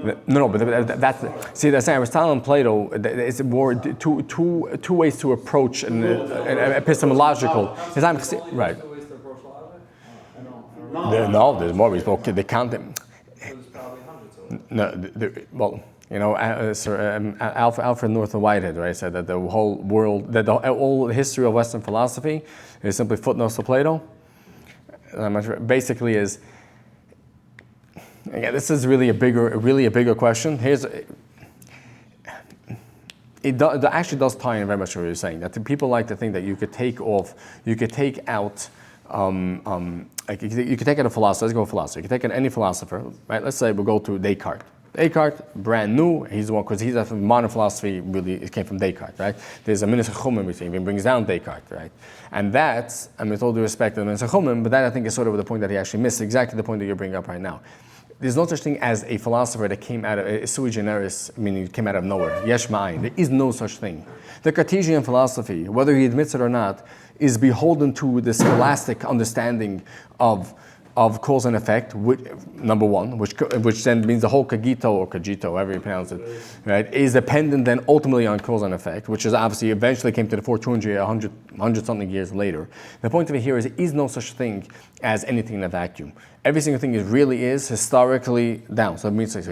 there is? No, but that's saying Aristotle and Plato. It's more two ways to approach an epistemological. Right. Two ways to approach logic? I don't No, there's more ways. Okay, they count them. There's probably hundreds of them. Well, you know, Alfred North of Whitehead, right, said that the whole world, that the whole history of Western philosophy is simply footnotes to Plato. Basically, is. Yeah, this is really a bigger question. It actually does tie in very much to what you're saying. That the people like to think that you could take out a philosopher. Let's go with philosopher. You could take out any philosopher, right? Let's say we'll go to Descartes. Descartes, brand new. He's the one because he's a modern philosophy. Really, it came from Descartes, right? There's a Minister Chumim which even brings down Descartes, right? And that's, I mean, with all due respect to the Minister Chumim, but that I think is sort of the point that he actually missed. Exactly the point that you're bringing up right now. There's no such thing as a philosopher that came out of a sui generis, meaning came out of nowhere. Yesh ma'ayin. There is no such thing. The Cartesian philosophy, whether he admits it or not, is beholden to the scholastic understanding of cause and effect, number one, which then means the whole cogito, however you pronounce it, right, is dependent then ultimately on cause and effect, which is obviously eventually came to the 400, 100 something years later. The point of it here is there is no such thing as anything in a vacuum. Every single thing really is historically down. So that means that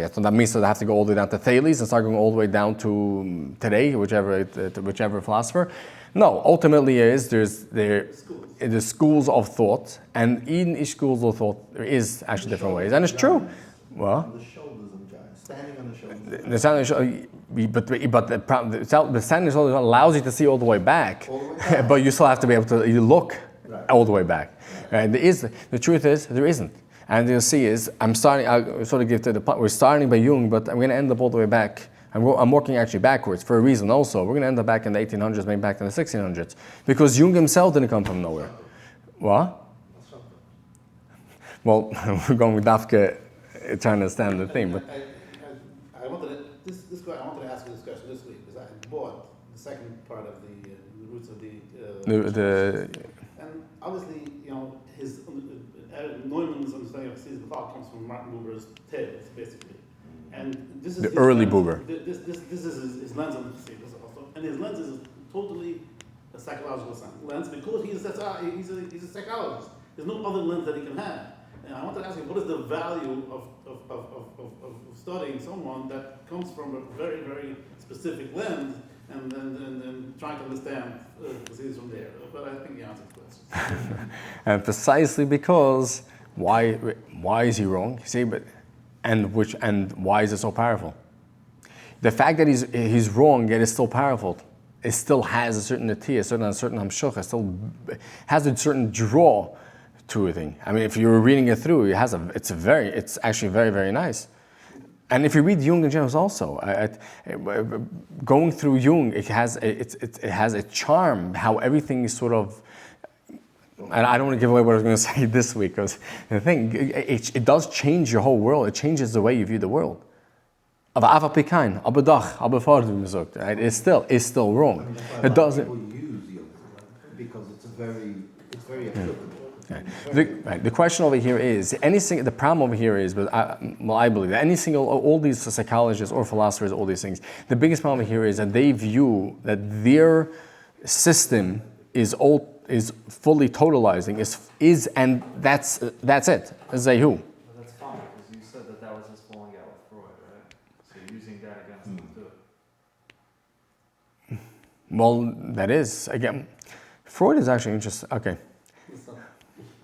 I have to go all the way down to Thales and start going all the way down to today, whichever philosopher. No, ultimately there's schools of thought, and in each schools of thought there is actually different ways, and it's true. Well, On the shoulders of giants, standing on the shoulders. the standing shoulders allows you to see all the way back, but you still have to be able to look all the way back. And the truth is there isn't, and you'll see is I'll sort of give to the point. We're starting by Jung, but I'm going to end up all the way back. I'm working actually backwards for a reason also. We're going to end up back in the 1800s, maybe back in the 1600s. Because Jung himself didn't come from nowhere. What? Well, we're going with Dafka trying to understand the thing. But I wanted to ask you this question this week because I bought the second part of the roots of and obviously, you know, his Neumann's understanding of season thought comes from Martin Buber's tales, basically. And this is the early Buber. This is his lens on Chassidus also, and his lens is totally a psychological lens because he's a psychologist. There's no other lens that he can have. And I want to ask you, what is the value of studying someone that comes from a very, very specific lens and then trying to understand Chassidus from there? But I think you answered the question. And precisely because why is he wrong? You see, and why is it so powerful? The fact that he's wrong yet it's still powerful, it still has a certain nati, a certain hamshuch, it still has a certain draw to a thing. I mean, if you're reading it through, it's actually very, very nice. And if you read Jung in general also, going through Jung, it has a charm, how everything is sort of. And I don't want to give away what I was going to say this week, because the thing, it does change your whole world. It changes the way you view the world. It's still wrong. It doesn't. People use Jung because it's very applicable. The question over here is, the problem over here is, I believe that all these psychologists or philosophers, all these things, the biggest problem over here is that they view that their system is fully totalizing, and that's it. Say who? But that's fine, because you said that was just falling out with Freud, right? So you're using that against him too. Well, that is, again, Freud is actually interesting. Okay.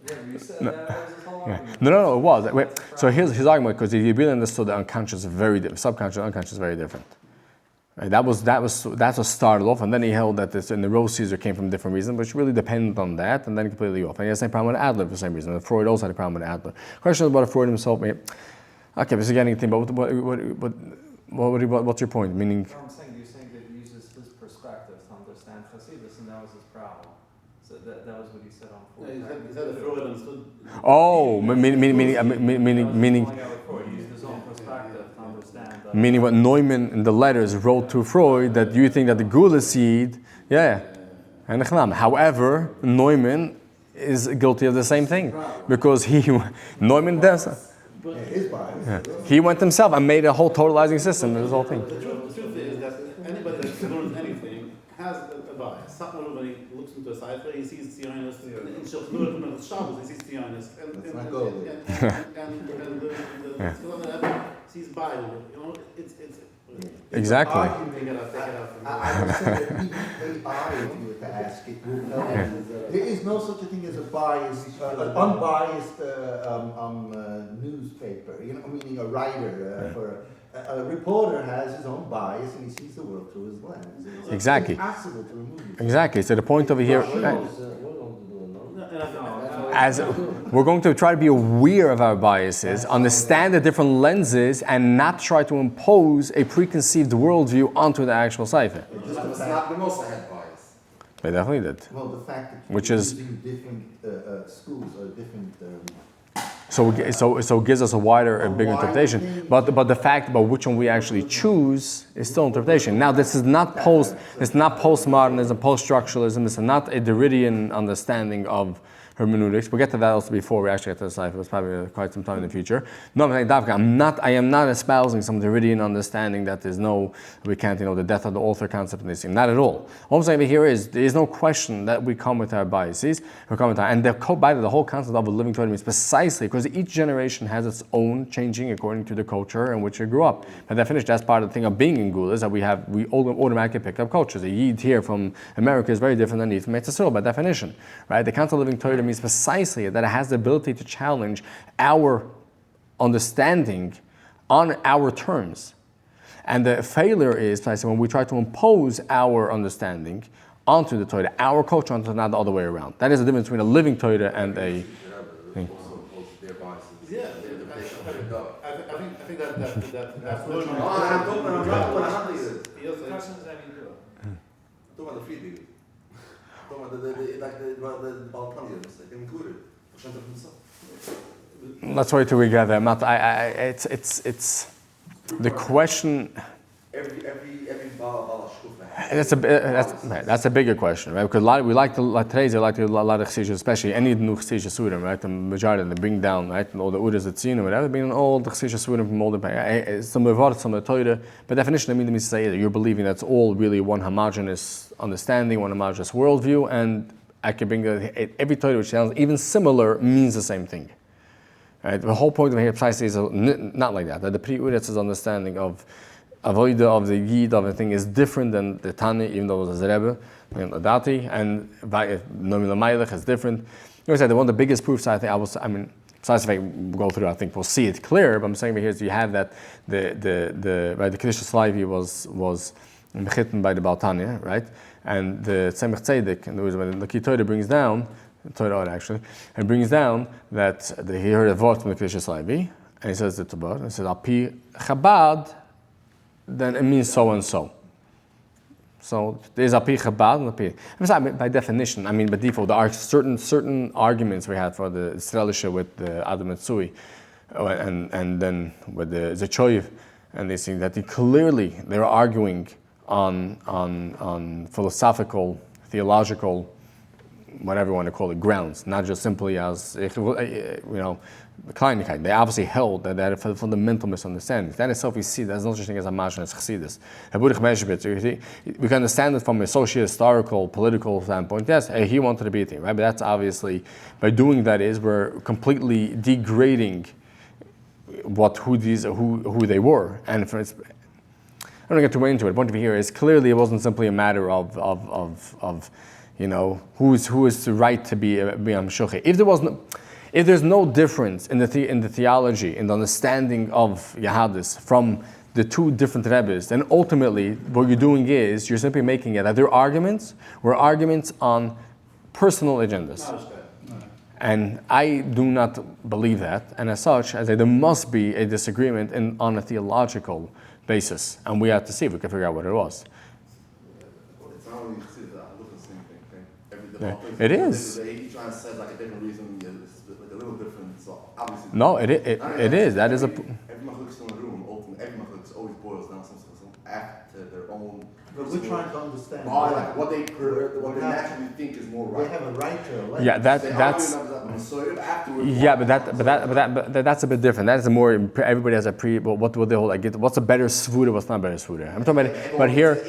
Yeah, you said that was his whole argument. No, it was. Wait, so here's his argument, because he really understood the unconscious subconscious and unconscious is very different. Right? That's what started off, and then he held that this neuroses came from different reasons, which really depended on that, and then completely off. And he has the same problem with Adler for the same reason. And Freud also had a problem with Adler. Question about Freud himself. Okay, this is getting a thing, but what's your point? Meaning? No, I'm saying you're saying that he uses his perspective to understand Chassidus, and that was his problem. So that was what he said on Freud. He said that Freud understood. Oh, meaning. He used his own perspective to understand. Meaning what Neumann in the letters wrote to Freud, that you think that the Gula seed, and however, Neumann is guilty of the same thing, because Neumann does. His bias. He went himself and made a whole totalizing system of this whole thing. The truth is that anybody that learns anything has a bias. Someone, when he looks into a Sefer, he sees Zionist. In Shabbos, he sees Zionist. And the sees Bible. You know, it's Exactly. Take it out. I would say that even AI, if you were to ask it, will tell you there is no such a thing as a biased, unbiased newspaper. You know, meaning a writer for a reporter has his own bias and he sees the world through his lens. It's Exactly. impossible to remove it. Exactly. So the point over here, as we're going to try to be aware of our biases, understand the different lenses, and not try to impose a preconceived worldview onto the actual cipher. That's not the most I had bias. They definitely did. Well, the fact that Which you're is- using different schools or different So it gives us a wider, a bigger interpretation. But the fact about which one we actually choose is still interpretation. Now, this is not postmodernism, post-structuralism. This is not a Derridian understanding of hermeneutics. We'll get to that also before we actually get to the cipher. It's probably quite some time in the future. No, I am not espousing some Derridian understanding that we can't, the death of the author concept and this thing. Not at all. All I'm saying over here is there is no question that we come with our biases. And the whole concept of a living Torah means precisely because each generation has its own changing according to the culture in which it grew up. By definition, that's part of the thing of being in Gula, is that we automatically pick up cultures. A Yid here from America is very different than a Yid from Eretz Yisrael by definition. Right? The concept of living Torah means precisely that it has the ability to challenge our understanding on our terms. And the failure is precisely when we try to impose our understanding onto the Torah, our culture, onto not the other way around. That is the difference between a living Torah and a thing. Yeah, I think that's The question is how do you do it? Talk about the free people. Talk about the Balkanians. They can include it. Let's wait till we get there. It's the question. Every Baal That's a bigger question, right? Because today's a lot of Chassidus, especially any new Chassidus Surim, right? The majority they bring down, right? And all the Uras that seen or whatever, being all the Chassidus Surim from all the some of the some of the Torah. By definition, I mean to say that you're believing that's all really one homogeneous understanding, one homogeneous worldview, and I can bring every Torah which sounds even similar means the same thing. Right? The whole point of here precisely is not like that. That the Pri HaAretz's understanding of Avoida of the Yid of the thing is different than the Tani, even though it was a Rebbe, and Adati, and Nomi Lamaylich is different. You know, one of the biggest proofs besides if I go through, I think we'll see it clear, but I'm saying here is you have that the Kedusha Slavi was mechitten by the Baltania, right? And the Tzemach Tzedek, and when the Torah brings down, Torah actually, and brings down that he heard a voice from the Kedusha Slavi, and he says it's about, and he says, Api Chabad, then it means so and so. So there's Api Chabad and Api. By definition, by default, there are certain arguments we had for the Strelisha with the Adam Matsui, and then with the Zechoyev, and they see that they were arguing on philosophical, theological whatever you want to call it, grounds, not just simply as, Kleinigkeit. They obviously held that had a fundamental misunderstanding. That itself, we see, there's no such thing as a mashal as Chassidus. We can understand it from a socio-historical, political standpoint. Yes, he wanted to be a thing, right? But that's obviously, by doing that we're completely degrading who they were. And I'm not going to get too into it. The point of view here is clearly it wasn't simply a matter of who is the right to be a Meshukah. If there's no difference in the theology, in the understanding of Yahadis from the two different Rebbes, then ultimately what you're doing is you're simply making it that their arguments were arguments on personal agendas. And I do not believe that. And as such, I say there must be a disagreement on a theological basis. And we have to see if we can figure out what it was. It's not only Chassidus that look at the same thing, okay? It is. Each one says like a different reason, it's like a little different. So obviously. No, it is. That is a. Every machlokes in the room, ultimately, every machlokes always boils down some act to their own. But we're trying to understand like what they naturally think is more right. They have a right to elect. Yeah, that's. Yeah, but that's a bit different. That is a more. Everybody has a but what they hold? Like, what's a better svuda? What's not a better svuda? I'm talking about. But here.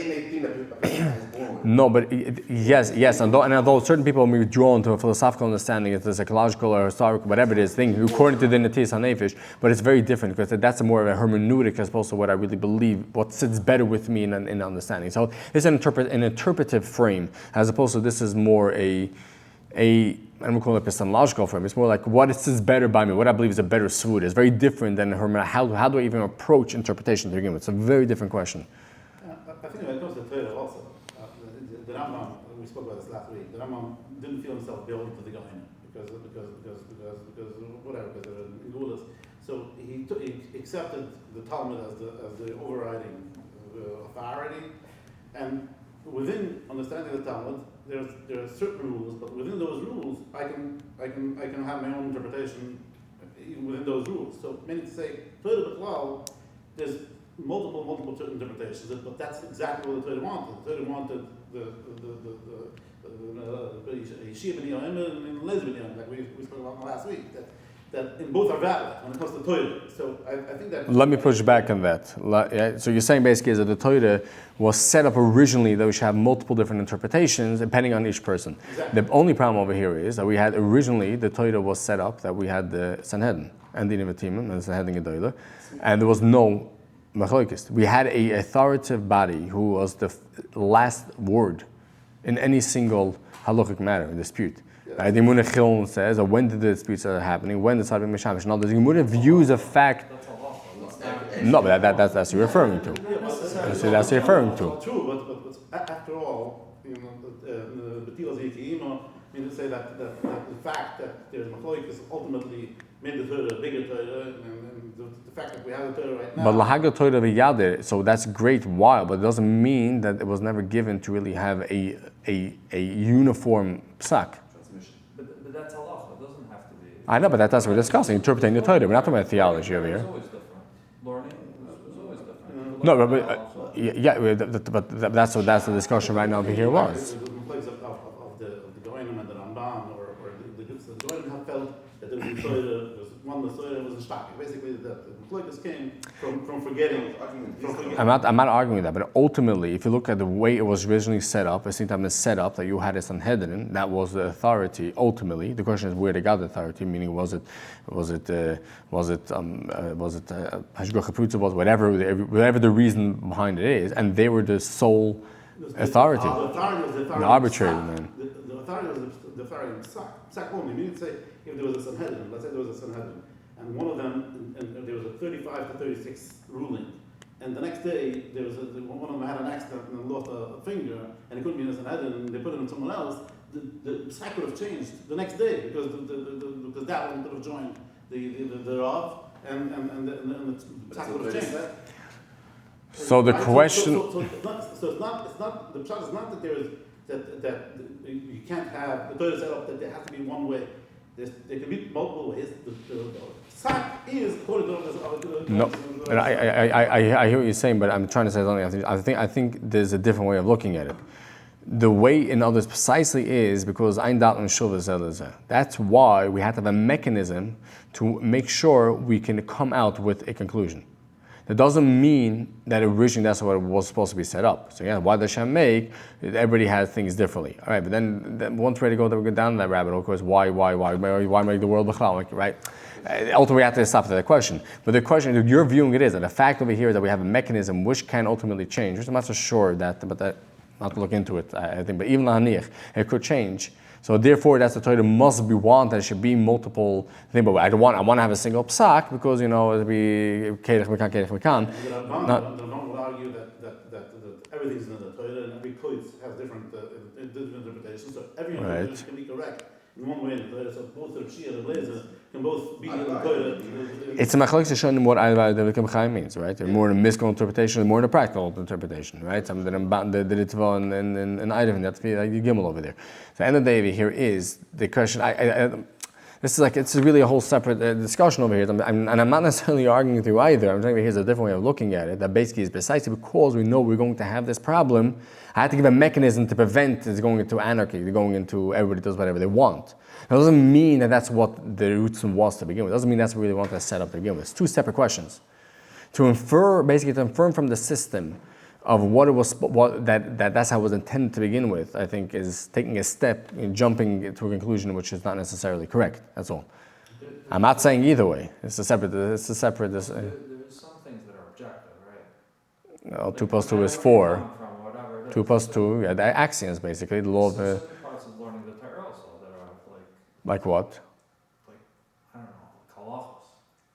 No, but yes, and although certain people may be drawn to a philosophical understanding, it's a psychological or historical, whatever it is, thing, according to the Natis HaNefesh, but it's very different because that's more of a hermeneutic as opposed to what I really believe, what sits better with me in understanding. So it's an interpretive frame, as opposed to this is more I don't call it epistemological frame. It's more like what sits better by me, what I believe is a better svud. It's very different than how do I even approach interpretation to begin with. It's a very different question. I think when it comes to Torah also, the Rambam, we spoke about this last week, the Rambam didn't feel himself built to the Gehenna because whatever, because they were Gulas. So he accepted the Talmud as the overriding authority, and within understanding the Talmud, there are certain rules, but within those rules, I can have my own interpretation within those rules. So meaning to say, Torah B'Klal, there's multiple interpretations, but that's exactly what the Torah wanted. The Torah wanted the Yeshiva and Lesbian, like we spoke about last week, that in both are valid when it comes to Torah. So I think that. Let me push back on that. So you're saying basically is that the Torah was set up originally that we should have multiple different interpretations depending on each person. Exactly. The only problem over here is that we had originally the Torah was set up that we had the Sanhedrin and the Nevi'im and the Sanhedrin Gedolah, and there was no machlokes. We had a authoritative body who was the last word in any single halakhic matter, dispute. Right? The Gemara Chilon says, when did the disputes start happening? When did the Mishamish? Now, the Gemara views a fact. No, but that's what you're referring to. That's what you're referring to. True, but after all, the Betilas Yekiyima mean to say that the fact that there's machlokes ultimately made the Torah a bigger Torah, and the fact that we have the Torah right now. But Lahaga Torah v'yadir, so that's great while, but it doesn't mean that it was never given to really have a uniform psak. But that's halacha. It doesn't have to be. I know, but that's what we're discussing, interpreting the Torah. We're not talking about theology over here. It's always different. Learning is always different. No, but that's what the discussion right now over here was. The place of the Goinim and the Rambam, or the Goinim have felt that there was one the Torah was a shtak. Basically, the Machlokes came from forgetting. I'm not arguing that, but ultimately, if you look at the way it was originally set up, at the same time it's set up that you had a Sanhedrin, that was the authority. Ultimately, the question is where they got the authority. Meaning, was it Hashgacha Prutza, was whatever the reason behind it is, and they were the sole authority. The authority was the arbitrator, man. The authority was the authority in Psak only. Meaning to say, if there was a Sanhedrin, let's say there was a Sanhedrin, and one of them, and there was a 35 to 36 ruling, and the next day one of them had an accident and lost a finger, and it couldn't be in a Sanhedrin, and they put it in someone else. The Psak would have changed the next day because because that one could have joined the Rav, and the Psak would have changed. So the question. So it's not the pshat is not that there is that you can't have the Torah set up that there has to be one way. There can be multiple ways. The psak is according to no, and I hear what you're saying, but I'm trying to say something. I think there's a different way of looking at it. The way, in others, precisely is because ein dat and shuv is elazeh. That's why we have to have a mechanism to make sure we can come out with a conclusion. That doesn't mean that originally that's what it was supposed to be set up. So yeah, why does Hashem make? Everybody has things differently. All right, but then once we're ready to go down that rabbit hole, of course, why make the world b'chlal, right? Ultimately, we have to stop at that question. But the question, you're viewing it is, and the fact over here is that we have a mechanism which can ultimately change, which I'm not so sure that, but that, not to look into it, I think, but even lahanich, it could change. So therefore, that's the Torah must be one that it should be multiple things. But I want to have a single psak because it'll be keirich mekan. The Rambam would argue that everything's in the Torah and every code has different interpretations. So every interpretation can be correct in one way in the Torah. So both the Shia and the Blazer can both be in the Torah. It's a machlokes to show them what the Chaim means, right? They're more in a mystical interpretation, more in a practical interpretation, right? Some of the Ritva and Idav, that's the Gimel over there. So the end of the day over here is the question. This is like, it's really a whole separate discussion over here. And I'm not necessarily arguing with you either. I'm telling you here's a different way of looking at it. That basically is precisely because we know we're going to have this problem. I had to give a mechanism to prevent it going into anarchy, going into everybody does whatever they want. That doesn't mean that that's what the roots was to begin with. It doesn't mean that's what we really want to set up to begin with. It's two separate questions. To infer from the system of what it was, that's how it was intended to begin with, I think is taking a step in jumping to a conclusion which is not necessarily correct. That's all. I'm not saying either way. It's a separate. There's some things that are objective, right? Well, 2 plus 2 is 4. 2 plus 2, yeah, the axioms basically. The law of certain parts of learning the Torah also that are like what? Like, I don't know, halachos,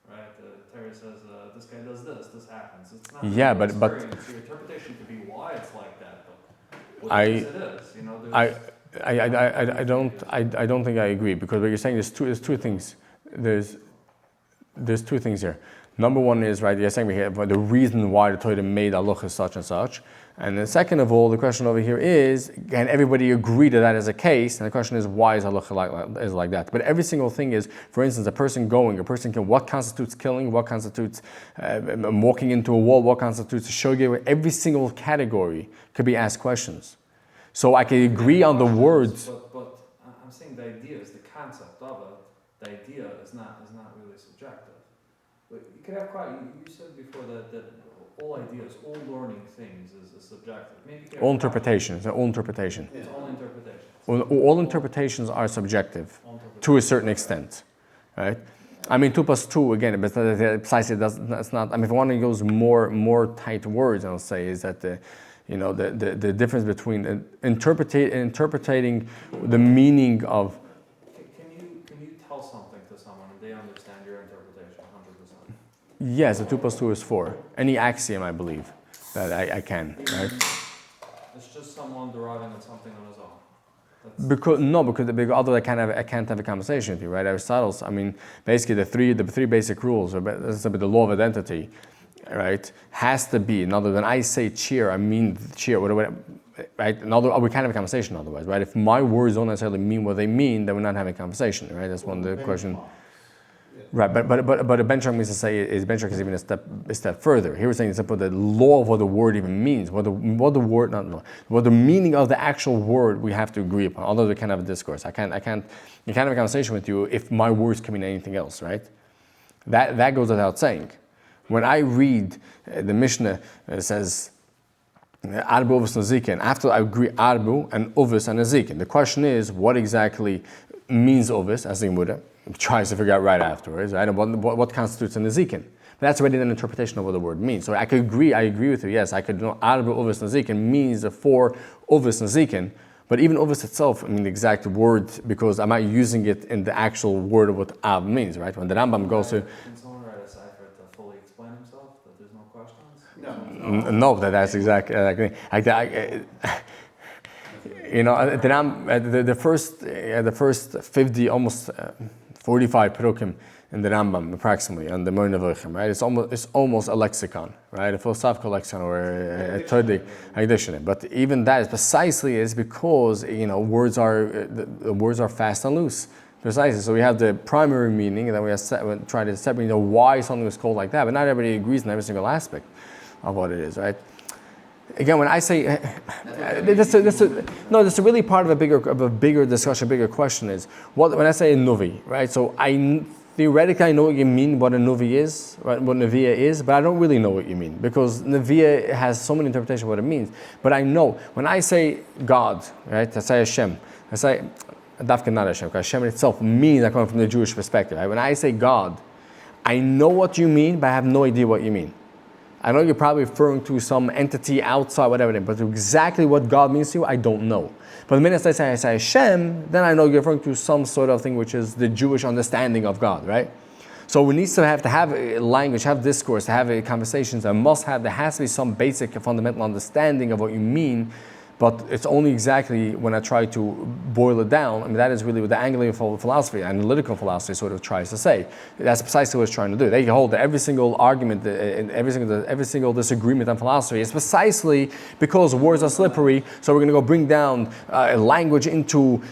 right? The Torah says this guy does this happens. It's not. Yeah, but your interpretation could be why it's like that, but I it is, you know. I don't think I agree because what you're saying is two things. There's two things here. Number one is, right, you're saying we have the reason why the Torah made halacha such and such. And then second of all, the question over here is, can everybody agree that is a case? And the question is, why is halacha like that? But every single thing is, for instance, a person can, what constitutes killing, what constitutes walking into a wall, what constitutes a shogeg, every single category could be asked questions. So I can agree on the words. But I'm saying the idea is the concept of it. The idea is not really subjective. But you could have you said before that all ideas, all learning things is subjective. Maybe all interpretations, all interpretation. It's all interpretations. All interpretations are subjective to a certain extent, right? I mean, 2 plus 2 again, but precisely that's not. I mean, if one use more tight words, I'll say is that the difference between interpreting the meaning of. Can you tell something to someone and they understand your interpretation 100%? Yes, the 2 plus 2 is 4. Any axiom, I believe, that I can, right? It's just someone deriving on something on his own. Because although I can't have a conversation with you, right? Aristotle's, I mean, basically the three basic rules, or the law of identity, right, has to be. Other than I say cheer, I mean cheer, whatever, right? We can't have a conversation otherwise, right? If my words don't necessarily mean what they mean, then we're not having a conversation, right? That's one of the questions. Right, but a benchmark means to say is benchmark is even a step further. Here we're saying the law of what the word even means, what the meaning of the actual word we have to agree upon. Although we can't have a discourse, you can't have a conversation with you if my words can mean anything else, right? That goes without saying. When I read the Mishnah, it says Arbu Uvis Nazikin. After I agree Arbu and Uvis and Nazikin. The question is, what exactly means Uvis, as the Gemara tries to figure out right afterwards, right? And what constitutes a Nazikin? That's already an interpretation of what the word means. So I agree with you, yes, I could know Arbu Uvis Nazikin means the 4 Uvis Nazikin, but even Uvis itself, I mean the exact word, because I'm not using it in the actual word of what Av means, right? When the Rambam goes to... Can someone write a Sefer to fully explain himself, that there's no questions? No, that's exactly... the first 50, almost 45 perukim in the Rambam, approximately, and the Maimonides, right? It's almost a lexicon, right? A philosophical lexicon or a dictionary. But even that is precisely because words are fast and loose. Precisely. So we have the primary meaning, and then we try to separate why something was called like that. But not everybody agrees in every single aspect of what it is, right? Again, when I say, That's a really part of a bigger discussion, bigger question is when I say a nuvi, right? So theoretically I know what you mean, what a nuvi is, right? What neviah is, but I don't really know what you mean because neviah has so many interpretations of what it means. But I know when I say God, right? I say Hashem. I say Dafka not Hashem, because Hashem itself means that coming from the Jewish perspective. Right? When I say God, I know what you mean, but I have no idea what you mean. I know you're probably referring to some entity outside, whatever it is, but exactly what God means to you, I don't know. But the minute I say Hashem, then I know you're referring to some sort of thing which is the Jewish understanding of God, right? So we need to have a language, have discourse, have conversations. There has to be some basic fundamental understanding of what you mean. But it's only exactly when I try to boil it down. I mean, that is really what the Anglican philosophy, analytical philosophy, sort of tries to say. That's precisely what it's trying to do. They hold that every single argument, every single disagreement on philosophy is precisely because words are slippery. So we're going to go bring down language into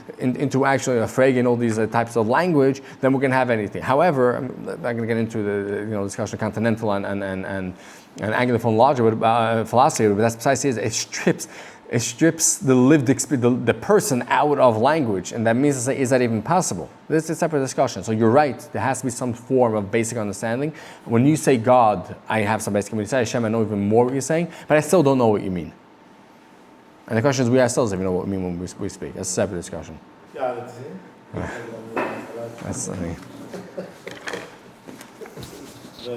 actually a frag and all these types of language. Then we're going to have anything. However, I'm not going to get into the discussion of continental and Anglican philosophy, but that's precisely it. It strips the lived experience, the person out of language, and that means to say, is that even possible? This is a separate discussion. So you're right, there has to be some form of basic understanding. When you say God, I have some basic. When you say Hashem, I know even more what you're saying, but I still don't know what you mean. And the question is, we ourselves even know what we mean when we speak. That's a separate discussion. Yeah, That's,